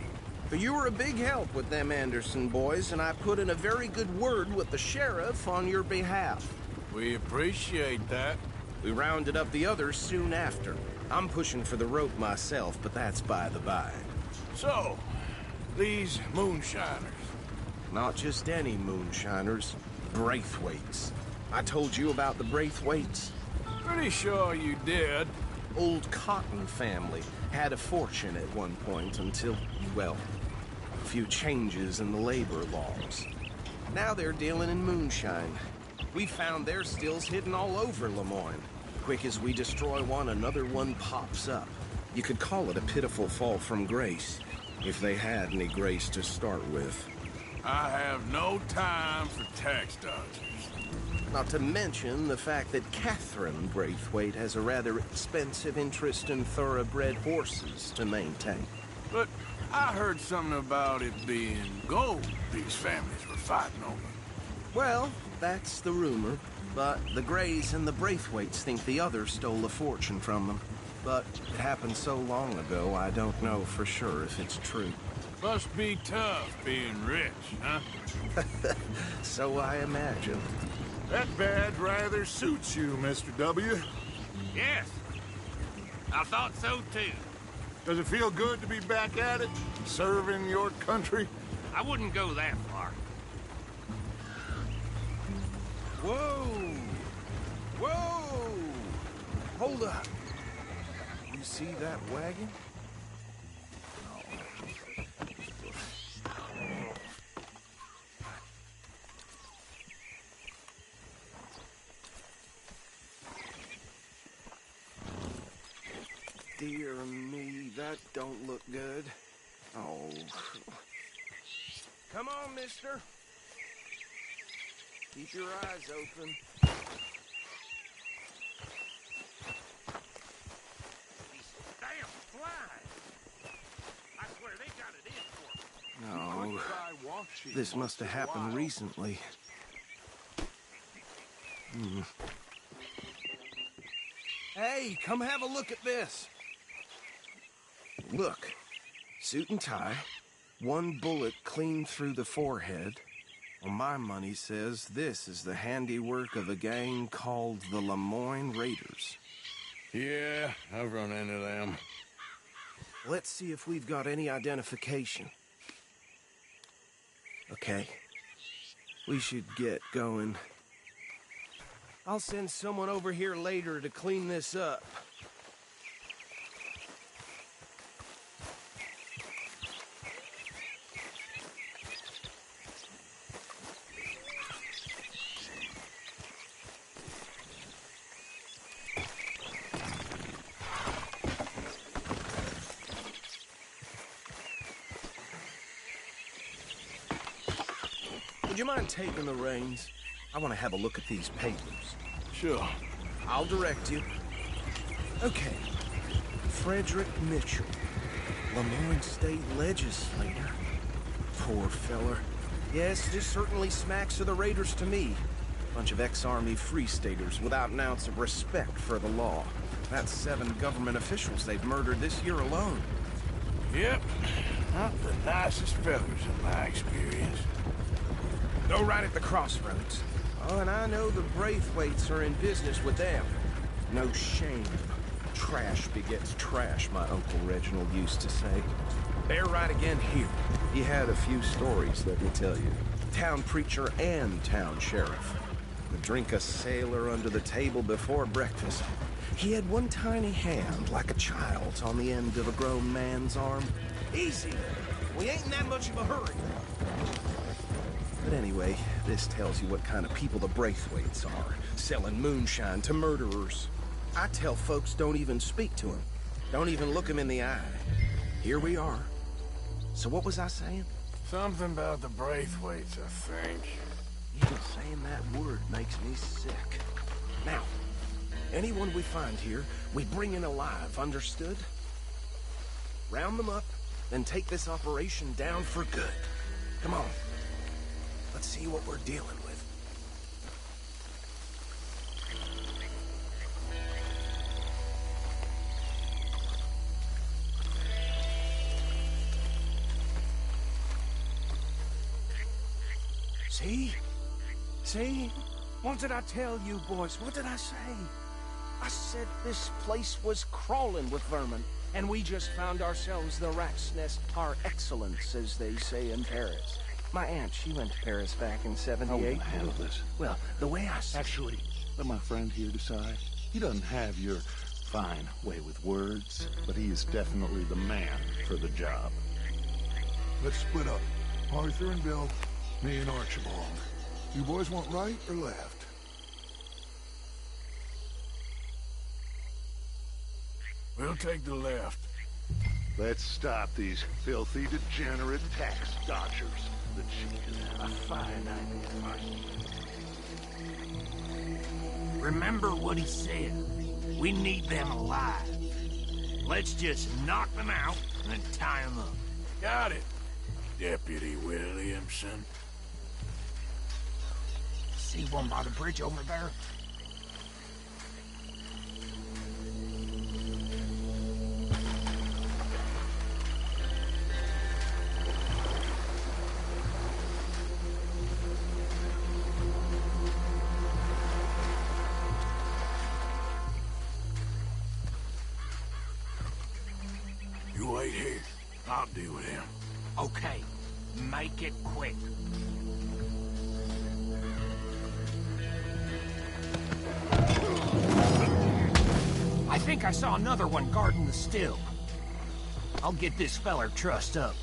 Speaker 10: You were a big help with them Anderson boys, and I put in a very good word with the sheriff on your behalf.
Speaker 5: We appreciate that.
Speaker 10: We rounded up the others soon after. I'm pushing for the rope myself, but that's by the by.
Speaker 5: So, these moonshiners.
Speaker 10: Not just any moonshiners. Braithwaites. I told you about the Braithwaites?
Speaker 5: Pretty sure you did.
Speaker 10: Old Cotton family had a fortune at one point until, well, a few changes in the labor laws. Now they're dealing in moonshine. We found their stills hidden all over Lemoyne. Quick as we destroy one, another one pops up. You could call it a pitiful fall from grace, if they had any grace to start with.
Speaker 5: I have no time for tax dodgers.
Speaker 10: Not to mention the fact that Catherine Braithwaite has a rather expensive interest in thoroughbred horses to maintain.
Speaker 5: But I heard something about it being gold these families were fighting over.
Speaker 10: Well, that's the rumor. But the Grays and the Braithwaites think the others stole a fortune from them. But it happened so long ago, I don't know for sure if it's true.
Speaker 5: Must be tough being rich, huh?
Speaker 10: So I imagine.
Speaker 11: That badge rather suits you, Mr. W.
Speaker 6: Yes. I thought so, too.
Speaker 11: Does it feel good to be back at it? Serving your country?
Speaker 6: I wouldn't go that far.
Speaker 10: Whoa! Whoa! Hold up. You see that wagon? Dear me, that don't look good. Oh. Come on, mister. Keep your eyes open.
Speaker 6: These damn flies. I swear they got it in for me.
Speaker 10: No. This must have happened recently. Hey, come have a look at this. Look. Suit and tie. One bullet clean through the forehead. Well, my money says this is the handiwork of a gang called the Lemoyne Raiders.
Speaker 5: Yeah, I've run into them.
Speaker 10: Let's see if we've got any identification. Okay. We should get going. I'll send someone over here later to clean this up. Would you mind taking the reins? I want to have a look at these papers.
Speaker 5: Sure.
Speaker 10: I'll direct you. Okay. Frederick Mitchell, Lemoyne State Legislator. Poor feller. Yes, this certainly smacks of the Raiders to me. Bunch of ex-Army Free Staters without an ounce of respect for the law. That's 7 government officials they've murdered this year alone.
Speaker 5: Yep. Not the nicest fellas in my experience.
Speaker 10: Go right at the crossroads. Oh, and I know the Braithwaites are in business with them. No shame. Trash begets trash, my Uncle Reginald used to say. They're right again here. He had a few stories, let me tell you. Town preacher and town sheriff. Would drink a sailor under the table before breakfast. He had one tiny hand, like a child's, on the end of a grown man's arm. Easy. We ain't in that much of a hurry. But anyway, this tells you what kind of people the Braithwaites are, selling moonshine to murderers. I tell folks don't even speak to them. Don't even look them in the eye. Here we are. So what was I saying?
Speaker 5: Something about the Braithwaites, I think.
Speaker 10: Even saying that word makes me sick. Now, anyone we find here, we bring in alive, understood? Round them up, then take this operation down for good. Come on. Let's see what we're dealing with. See? See? What did I tell you, boys? What did I say? I said this place was crawling with vermin, and we just found ourselves the rat's nest par excellence, as they say in Paris. My aunt, she went to Paris back in '78.
Speaker 12: How are we gonna handle this?
Speaker 10: Well, the way I said...
Speaker 12: Actually, let my friend here decide. He doesn't have your fine way with words, but he is definitely the man for the job. Let's split up. Arthur and Bill, me and Archibald. You boys want right or left?
Speaker 5: We'll take the left.
Speaker 12: Let's stop these filthy, degenerate tax dodgers. The chief has a fine idea.
Speaker 4: Remember what he said. We need them alive. Let's just knock them out and tie them up.
Speaker 5: Got it, Deputy Williamson.
Speaker 4: See one by the bridge over there?
Speaker 5: You wait here. I'll deal with him.
Speaker 4: Okay. Make it quick. I think I saw another one guarding the still. I'll get this feller trussed up.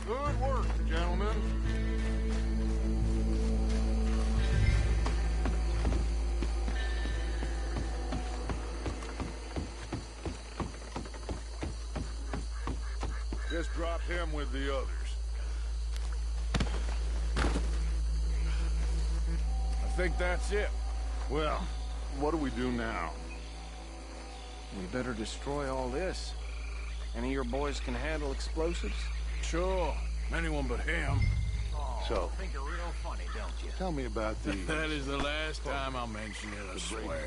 Speaker 12: Good work, gentlemen. Just drop him with the others.
Speaker 5: I think that's it.
Speaker 12: Well, what do we do now?
Speaker 10: We better destroy all this. Any of your boys can handle explosives?
Speaker 5: Sure. Anyone but him.
Speaker 12: So,
Speaker 4: Think you're real funny, don't you?
Speaker 12: tell me about the...
Speaker 5: That is the last time I'll mention it, I swear.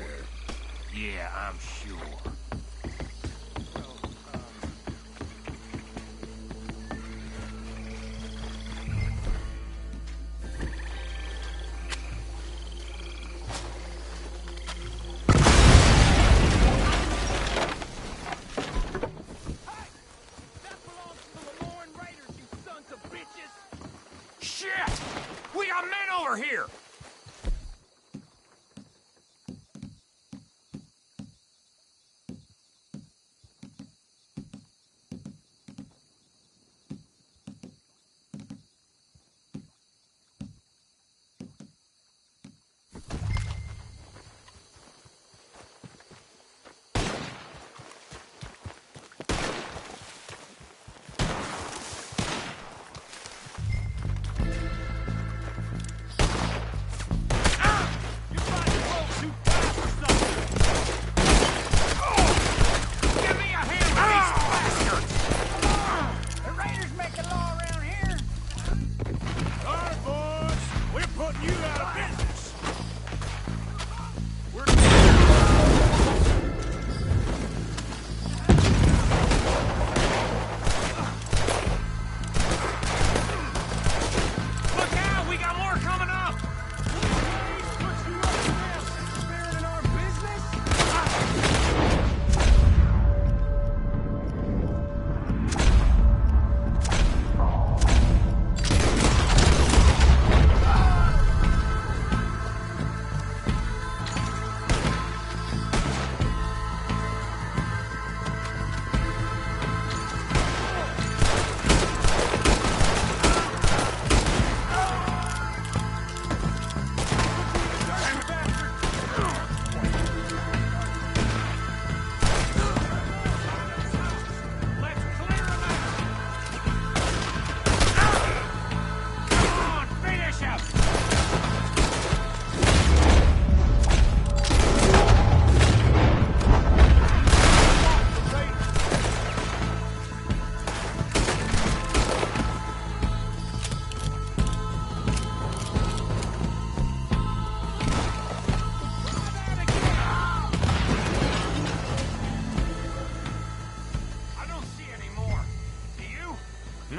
Speaker 4: Yeah, I'm sure. Shit! We got men over here!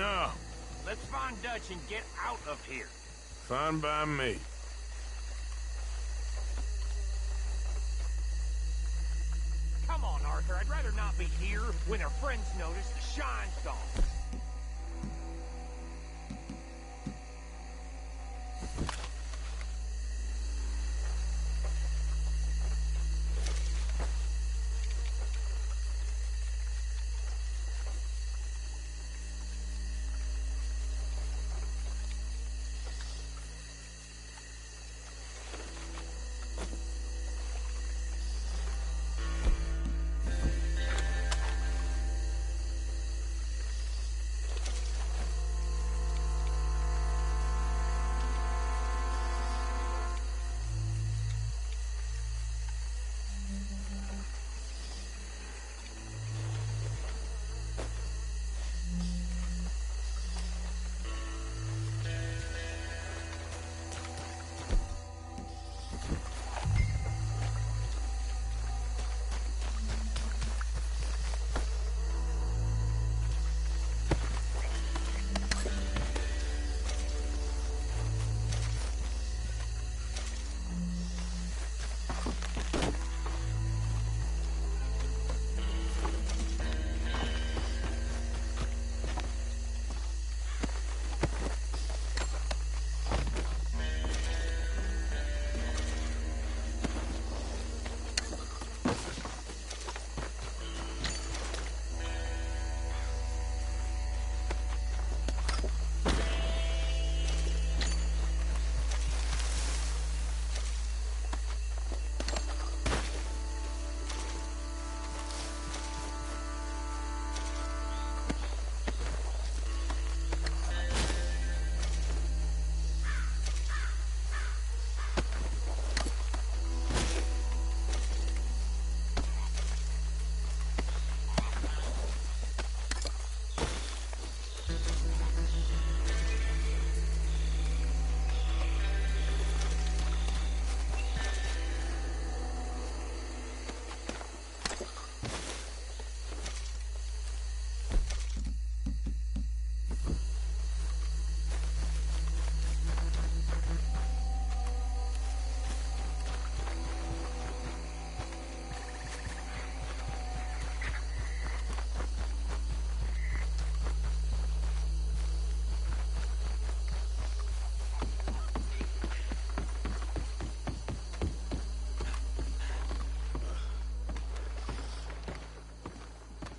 Speaker 5: No.
Speaker 4: Let's find Dutch and get out of here.
Speaker 5: Fine by me.
Speaker 4: Come on, Arthur. I'd rather not be here when our friends notice the shine's gone.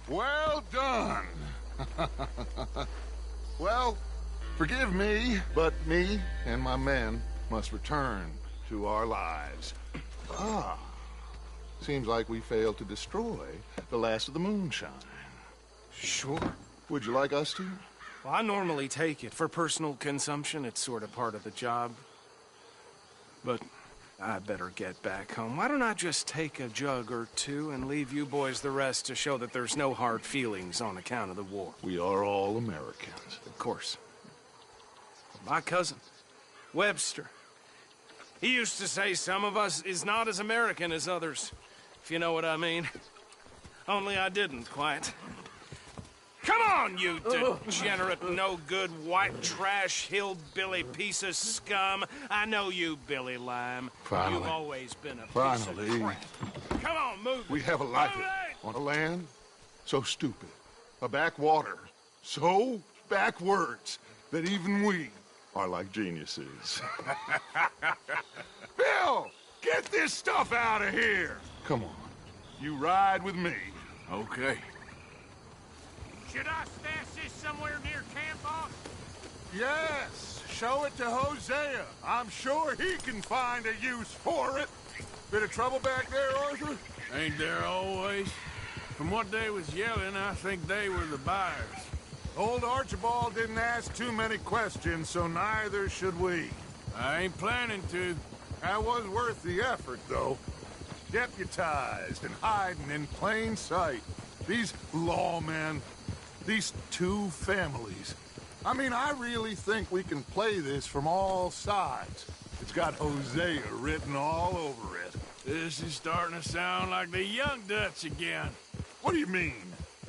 Speaker 11: Well done. Well, forgive me, but me and my men must return to our lives. Ah, seems like we failed to destroy the last of the moonshine.
Speaker 10: Sure.
Speaker 11: Would you like us to?
Speaker 10: Well, I normally take it. For personal consumption, it's sort of part of the job. But I better get back home. Why don't I just take a jug or two and leave you boys the rest to show that there's no hard feelings on account of the war?
Speaker 11: We are all Americans.
Speaker 10: Of course. My cousin, Webster, he used to say some of us is not as American as others, if you know what I mean. Only I didn't quite. Come on, you degenerate, no-good, white trash, hillbilly piece of scum. I know you, Billy Lime.
Speaker 11: Finally.
Speaker 10: You've always been a piece
Speaker 11: Finally.
Speaker 10: of crap. Come on, move.
Speaker 11: We have a life on a land so stupid, a backwater so backwards that even we are like geniuses. Bill, get this stuff out of here. Come on, you ride with me.
Speaker 5: Okay.
Speaker 4: Should I stash this somewhere near camp, boss?
Speaker 11: Yes, show it to Hosea. I'm sure he can find a use for it. Bit of trouble back there, Arthur?
Speaker 5: Ain't there always? From what they was yelling, I think they were the buyers.
Speaker 11: Old Archibald didn't ask too many questions, so neither should we.
Speaker 5: I ain't planning to.
Speaker 11: That was worth the effort, though. Deputized and hiding in plain sight. These lawmen, these two families. I mean, I really think we can play this from all sides. It's got Hosea written all over it.
Speaker 5: This is starting to sound like the young Dutch again.
Speaker 11: What do you mean,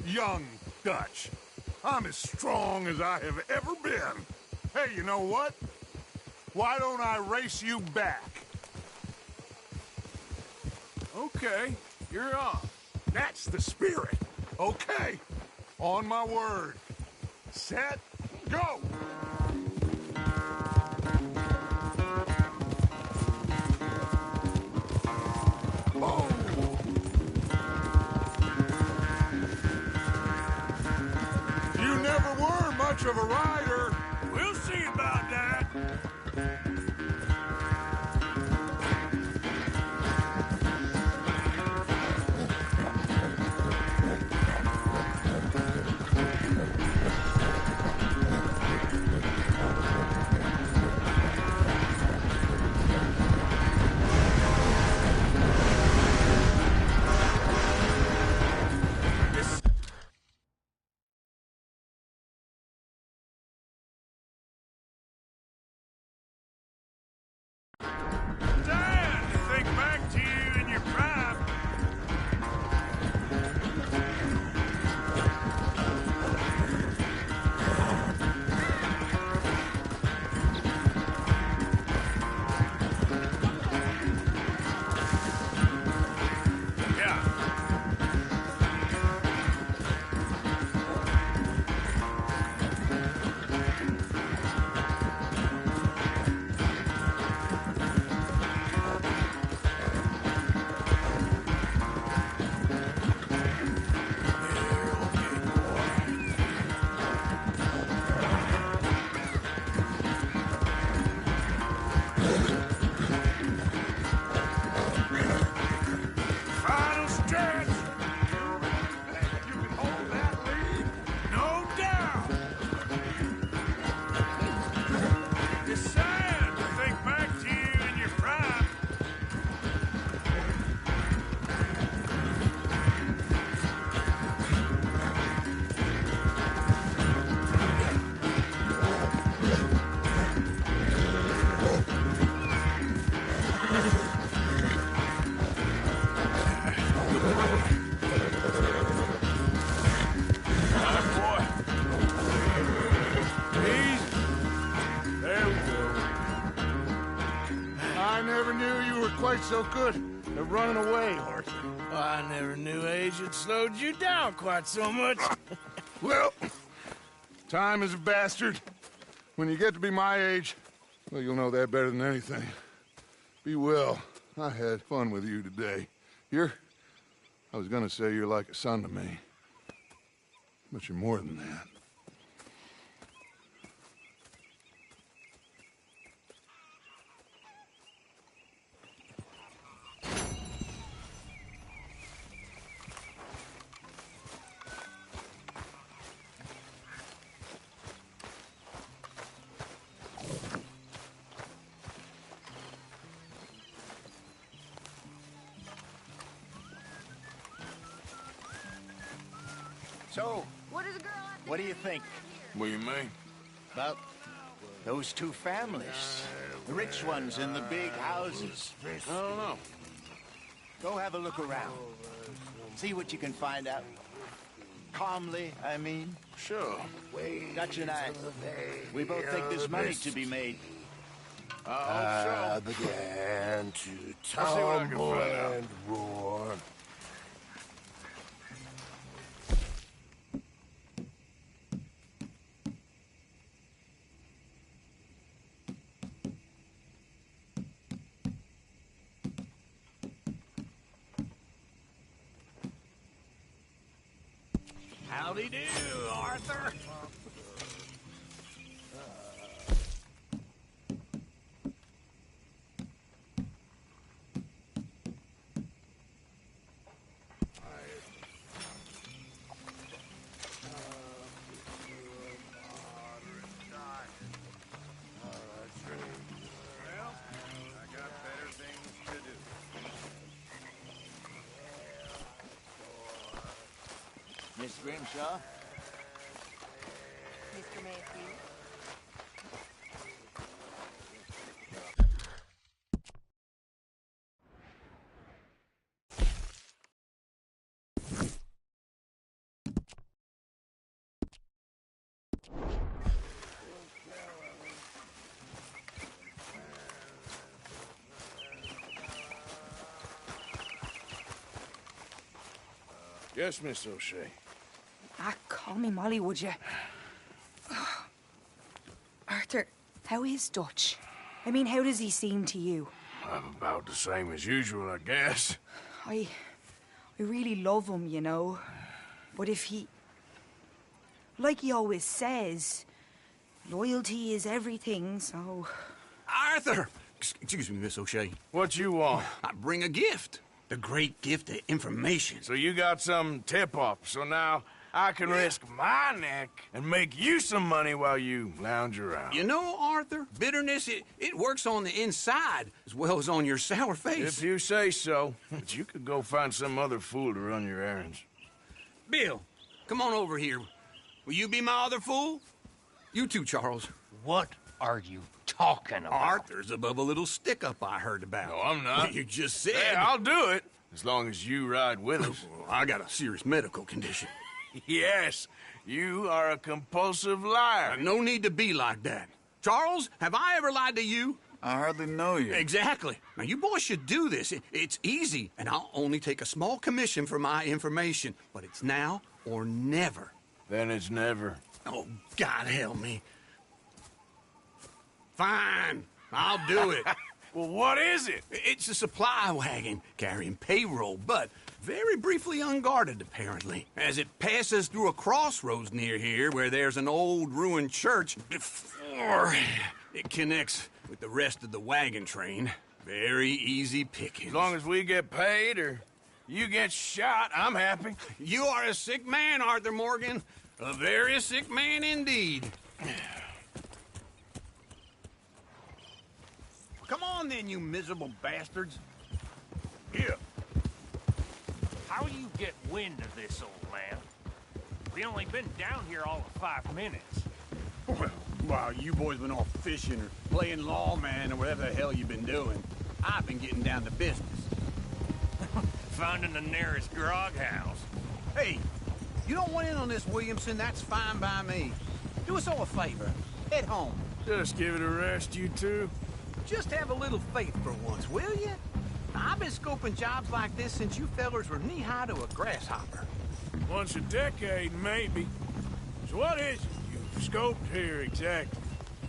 Speaker 11: young Dutch? I'm as strong as I have ever been. Hey, you know what? Why don't I race you back?
Speaker 5: Okay, you're on.
Speaker 11: That's the spirit. Okay, on my word. Set, go! You never were much of a rider.
Speaker 4: We'll see about that. Dad, think back to you in your prime. Yeah. Final stretch. You can hold that lead? No doubt. It's sad to think back to you in your prime.
Speaker 11: There we go. I never knew you were quite so good at running away, Arthur.
Speaker 5: I never knew age had slowed you down quite so much.
Speaker 11: Well, time is a bastard. When you get to be my age, well, you'll know that better than anything. Be well. I had fun with you today. I was gonna say you're like a son to me. But you're more than that.
Speaker 9: So, what do you think?
Speaker 5: What do you mean?
Speaker 9: About those two families. The rich ones in the big houses.
Speaker 5: I don't know.
Speaker 9: Go have a look around. See what you can find out. Calmly, I mean.
Speaker 5: Sure.
Speaker 9: Dutch and I, we both think there's money to be made.
Speaker 5: I hope so.
Speaker 13: Began to
Speaker 5: I'll see what I can
Speaker 13: tumble
Speaker 5: find out.
Speaker 13: and roar.
Speaker 4: Howdy do, Arthur. Well, I got better things to do.
Speaker 9: Miss Grimshaw?
Speaker 2: Mr. Matthews?
Speaker 5: Yes, Miss O'Shea.
Speaker 8: Call me Molly, would you? Arthur, how is Dutch? I mean, how does he seem to you?
Speaker 5: About the same as usual, I guess.
Speaker 8: I really love him, you know. But if he... Like he always says, loyalty is everything, so...
Speaker 3: Arthur! Excuse me, Miss O'Shea.
Speaker 5: What you want?
Speaker 3: I bring a gift. The great gift of information.
Speaker 5: So you got some tip-off, so now I can risk my neck and make you some money while you lounge around.
Speaker 3: You know, Arthur, bitterness, it works on the inside as well as on your sour face.
Speaker 5: If you say so. But you could go find some other fool to run your errands.
Speaker 3: Bill, come on over here. Will you be my other fool? You too, Charles.
Speaker 4: What are you talking about?
Speaker 3: Arthur's above a little stick-up I heard about.
Speaker 5: No, I'm not.
Speaker 3: You just said...
Speaker 5: Hey, I'll do it, as long as you ride with us.
Speaker 3: I got a serious medical condition.
Speaker 5: Yes, you are a compulsive liar.
Speaker 3: No need to be like that. Charles, have I ever lied to you?
Speaker 12: I hardly know you.
Speaker 3: Exactly. Now, you boys should do this. It's easy, and I'll only take a small commission for my information. But it's now or never.
Speaker 5: Then it's never.
Speaker 3: Oh, God help me. Fine, I'll do it.
Speaker 5: Well, what is it?
Speaker 3: It's a supply wagon carrying payroll, but very briefly unguarded, apparently. As it passes through a crossroads near here where there's an old ruined church before it connects with the rest of the wagon train. Very easy pickings.
Speaker 5: As long as we get paid or you get shot, I'm happy.
Speaker 3: You are a sick man, Arthur Morgan. A very sick man indeed. Come on then, you miserable bastards.
Speaker 4: Here. How you get wind of this, old man? We only been down here all of 5 minutes.
Speaker 3: Well, while you boys been off fishing or playing lawman or whatever the hell you've been doing, I've been getting down to business.
Speaker 4: Finding the nearest grog house.
Speaker 3: Hey, you don't want in on this, Williamson, that's fine by me. Do us all a favor. Head home.
Speaker 5: Just give it a rest, you two.
Speaker 3: Just have a little faith for once, will you? I've been scoping jobs like this since you fellers were knee-high to a grasshopper.
Speaker 5: Once a decade, maybe. So what is it you've scoped here exactly?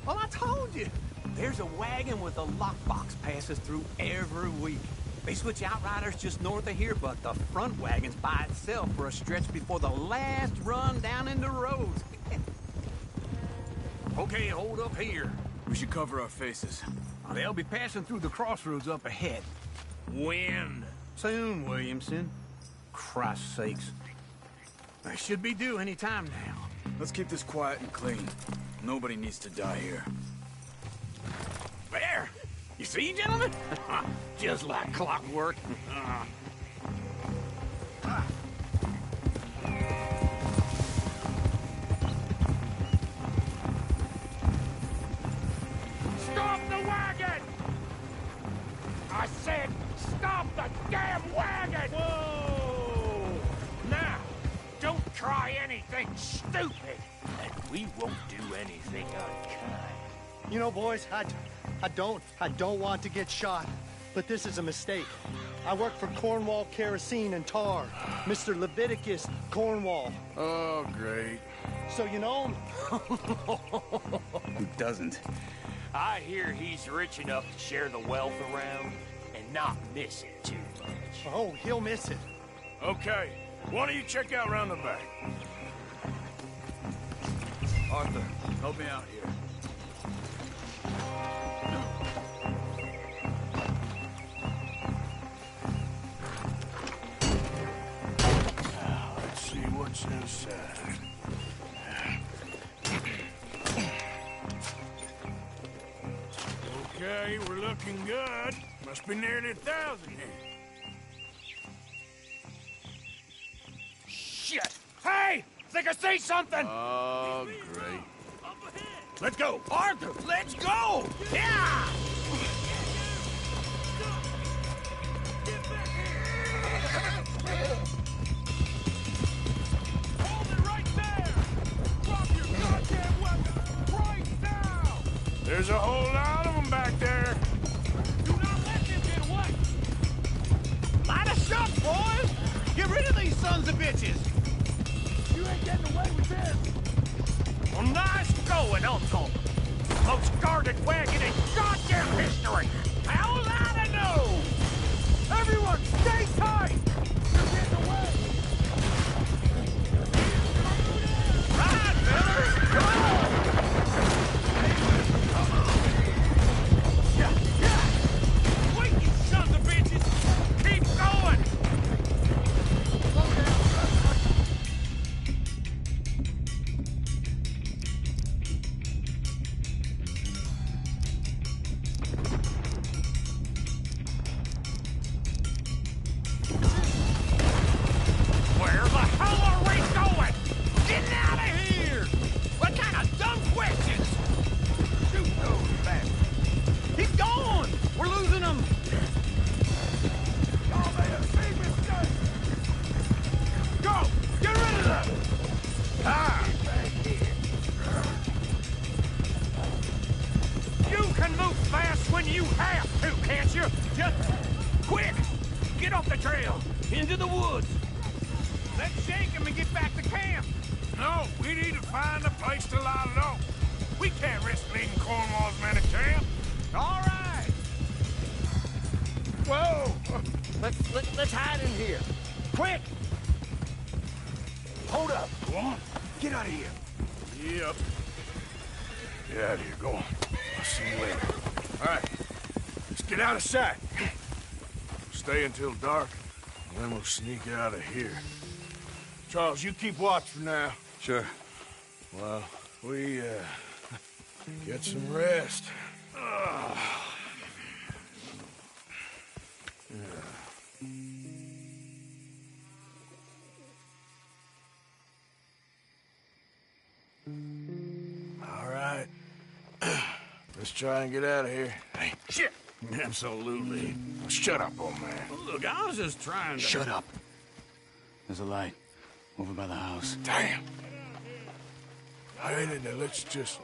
Speaker 3: Well, I told you. There's a wagon with a lockbox passes through every week. They switch outriders just north of here, but the front wagon's by itself for a stretch before the last run down into roads. Okay, hold up here.
Speaker 14: We should cover our faces.
Speaker 3: They'll be passing through the crossroads up ahead.
Speaker 4: When?
Speaker 3: Soon, Williamson. Christ's sakes. They should be due any time now.
Speaker 14: Let's keep this quiet and clean. Nobody needs to die here.
Speaker 3: There! You see, gentlemen? Just like clockwork.
Speaker 4: Stop the wagon! I said, stop the damn wagon! Whoa! Now, don't try anything stupid, and we won't do anything unkind.
Speaker 15: You know, boys, I don't want to get shot, but this is a mistake. I work for Cornwall Kerosene and Tar, Mr. Leviticus Cornwall.
Speaker 5: Oh, great.
Speaker 15: So you know him?
Speaker 14: Who doesn't?
Speaker 4: I hear he's rich enough to share the wealth around and not miss it too much.
Speaker 15: Oh, he'll miss it.
Speaker 5: Okay, why don't you check out round the back?
Speaker 14: Arthur, help me out here.
Speaker 5: Let's see what's inside. Okay, we're looking good. Must be nearly 1,000 here.
Speaker 4: Shit! Hey! Think I see something!
Speaker 5: Oh, great.
Speaker 3: Let's go! Arthur, let's go! Yeah!
Speaker 4: Hold it right there! Drop your goddamn weapon right now!
Speaker 5: There's a whole lot of them back there.
Speaker 4: Do not let them get away!
Speaker 3: Light a shot, boys! Give
Speaker 10: Get rid of these sons of bitches!
Speaker 11: You ain't getting away with this!
Speaker 4: Well, nice going, Uncle. Most guarded wagon in goddamn history. How's that to know? Everyone, stay tight! You're getting away! Ride, Miller! Go! Wait, you sons of bitches! Keep going! Where the hell are we going? Get out of here! What kind of dumb questions? Shoot those bastards!
Speaker 10: Keep going! We're losing them!
Speaker 11: Y'all made a big mistake!
Speaker 10: Go! Get rid of them! Ah!
Speaker 4: You can move fast when you have to, can't you? Just quick! Get off the trail! Into the woods! Let's shake him and get back to camp! No, we need to find a place to lie low. We can't risk leading Cornwall's men to camp. All right!
Speaker 10: Whoa! Let's hide in here. Quick!
Speaker 11: Hold up. Go on. Get out of here.
Speaker 5: Yep. Get out of here. Go on. I'll see you later. All right. Let's get out of sight. Stay until dark, and then we'll sneak out of here. Charles, you keep watch for now.
Speaker 14: Sure.
Speaker 5: Well, we, get some rest. All right. Let's try and get out of here. Hey, shit! Absolutely. Shut up, old man.
Speaker 3: Look, I was just trying to...
Speaker 14: Shut up. There's a light over by the house.
Speaker 5: Damn. Hey, let's just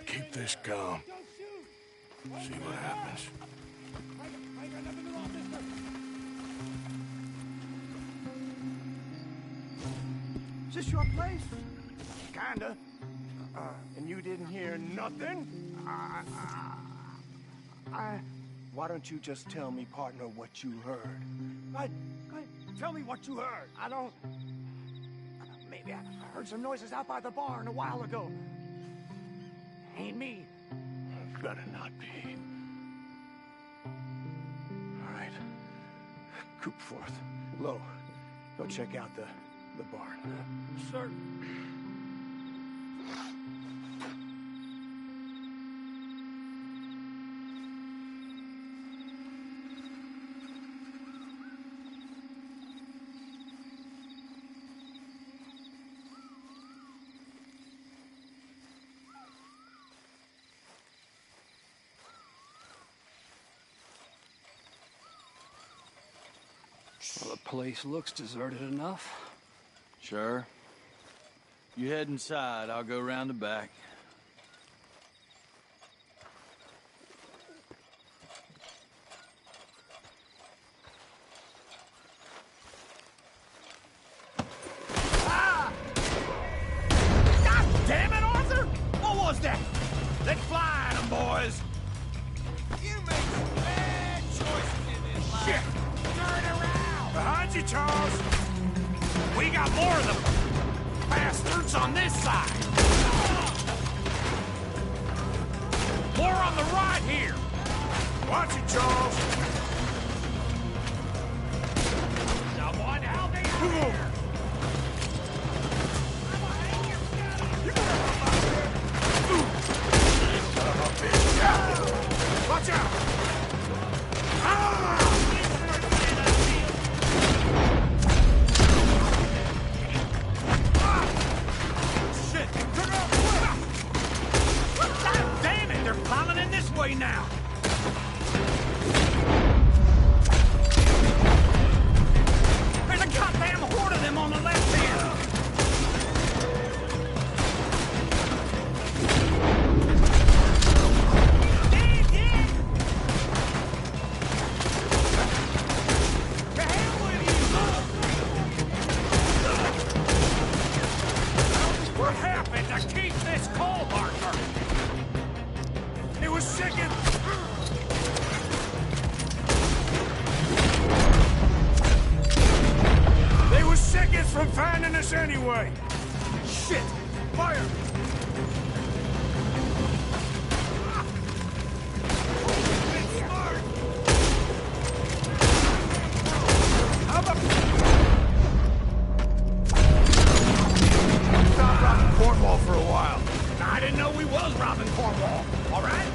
Speaker 5: keep this calm. See what happens.
Speaker 10: Is this your place? Kinda. And you didn't hear nothing? Why don't you just tell me, partner, what you heard? Tell me what you heard. I don't... Maybe I heard some noises out by the barn a while ago. Ain't me.
Speaker 5: Better not be.
Speaker 10: All right. Coopforth. Low. Go check out the barn. Sir.
Speaker 14: Well, the place looks deserted enough. Sure. You head inside, I'll go round the back.
Speaker 10: Ah! God damn it, Arthur! What was that? Let's fly at 'em, boys! You make some bad choices in this life. Shit! Turn around!
Speaker 4: Behind you, Charles! We got more of them bastards on this side! More on the right here! Watch it, Charles! Someone help me out here! Watch out! Ah! Shit! Turn around! God damn it! They're piling in this way now! There's a goddamn horde of them
Speaker 5: us anyway?
Speaker 10: Shit! Fire!
Speaker 4: Stop robbing Cornwall for a while. I didn't know we was robbing Cornwall. All right?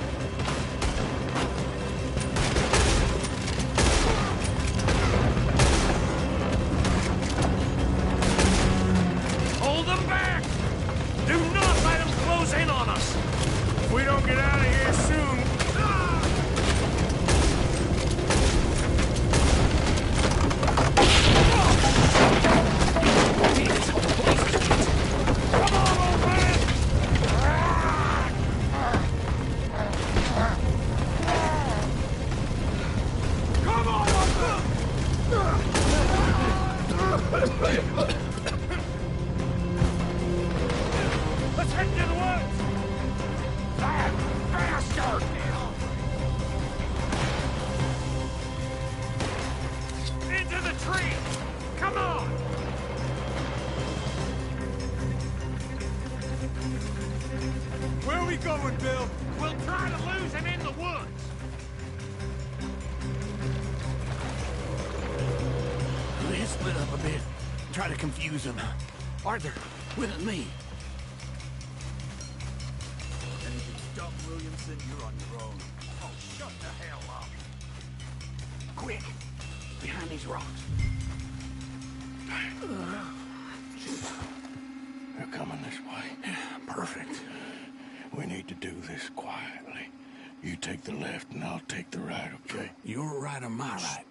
Speaker 10: Hold them back! Do not let them close in on us!
Speaker 5: If we don't get out of here soon...
Speaker 10: Let's head to the woods! That bastard! Into the tree! Come on!
Speaker 5: Where are we going, Bill?
Speaker 10: We'll try to lose him in the woods!
Speaker 3: Let's split up a bit. Try to confuse them. Arthur, with me.
Speaker 4: Anything to stop Williamson, you're on your own. Oh, shut the hell up.
Speaker 3: Quick! Behind these rocks.
Speaker 11: They're coming this way.
Speaker 3: Perfect.
Speaker 11: We need to do this quietly. You take the left and I'll take the right, okay?
Speaker 3: Your right or my right?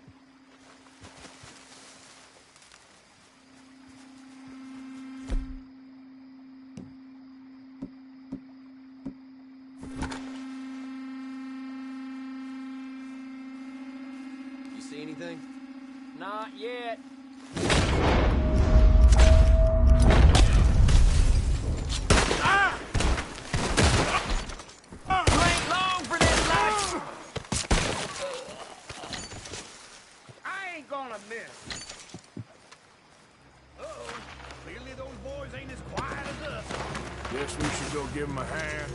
Speaker 22: You see anything? Not yet.
Speaker 10: You ain't long for this life!
Speaker 4: I ain't gonna miss. Uh-oh. Clearly those boys ain't as quiet as us.
Speaker 5: Guess we should go give him a hand.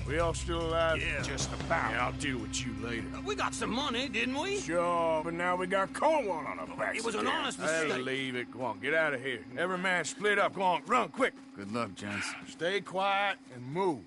Speaker 5: We all still alive?
Speaker 3: Yeah.
Speaker 5: Just about. Yeah, I'll deal with you later.
Speaker 3: We got some money, didn't we?
Speaker 5: Sure, but now we got Cornwall on our backs.
Speaker 3: It was an honest
Speaker 5: I'll
Speaker 3: mistake.
Speaker 5: leave it. Go on, get out of here. Every man split up. Go on, run quick.
Speaker 14: Good luck, gents.
Speaker 5: Stay quiet and move.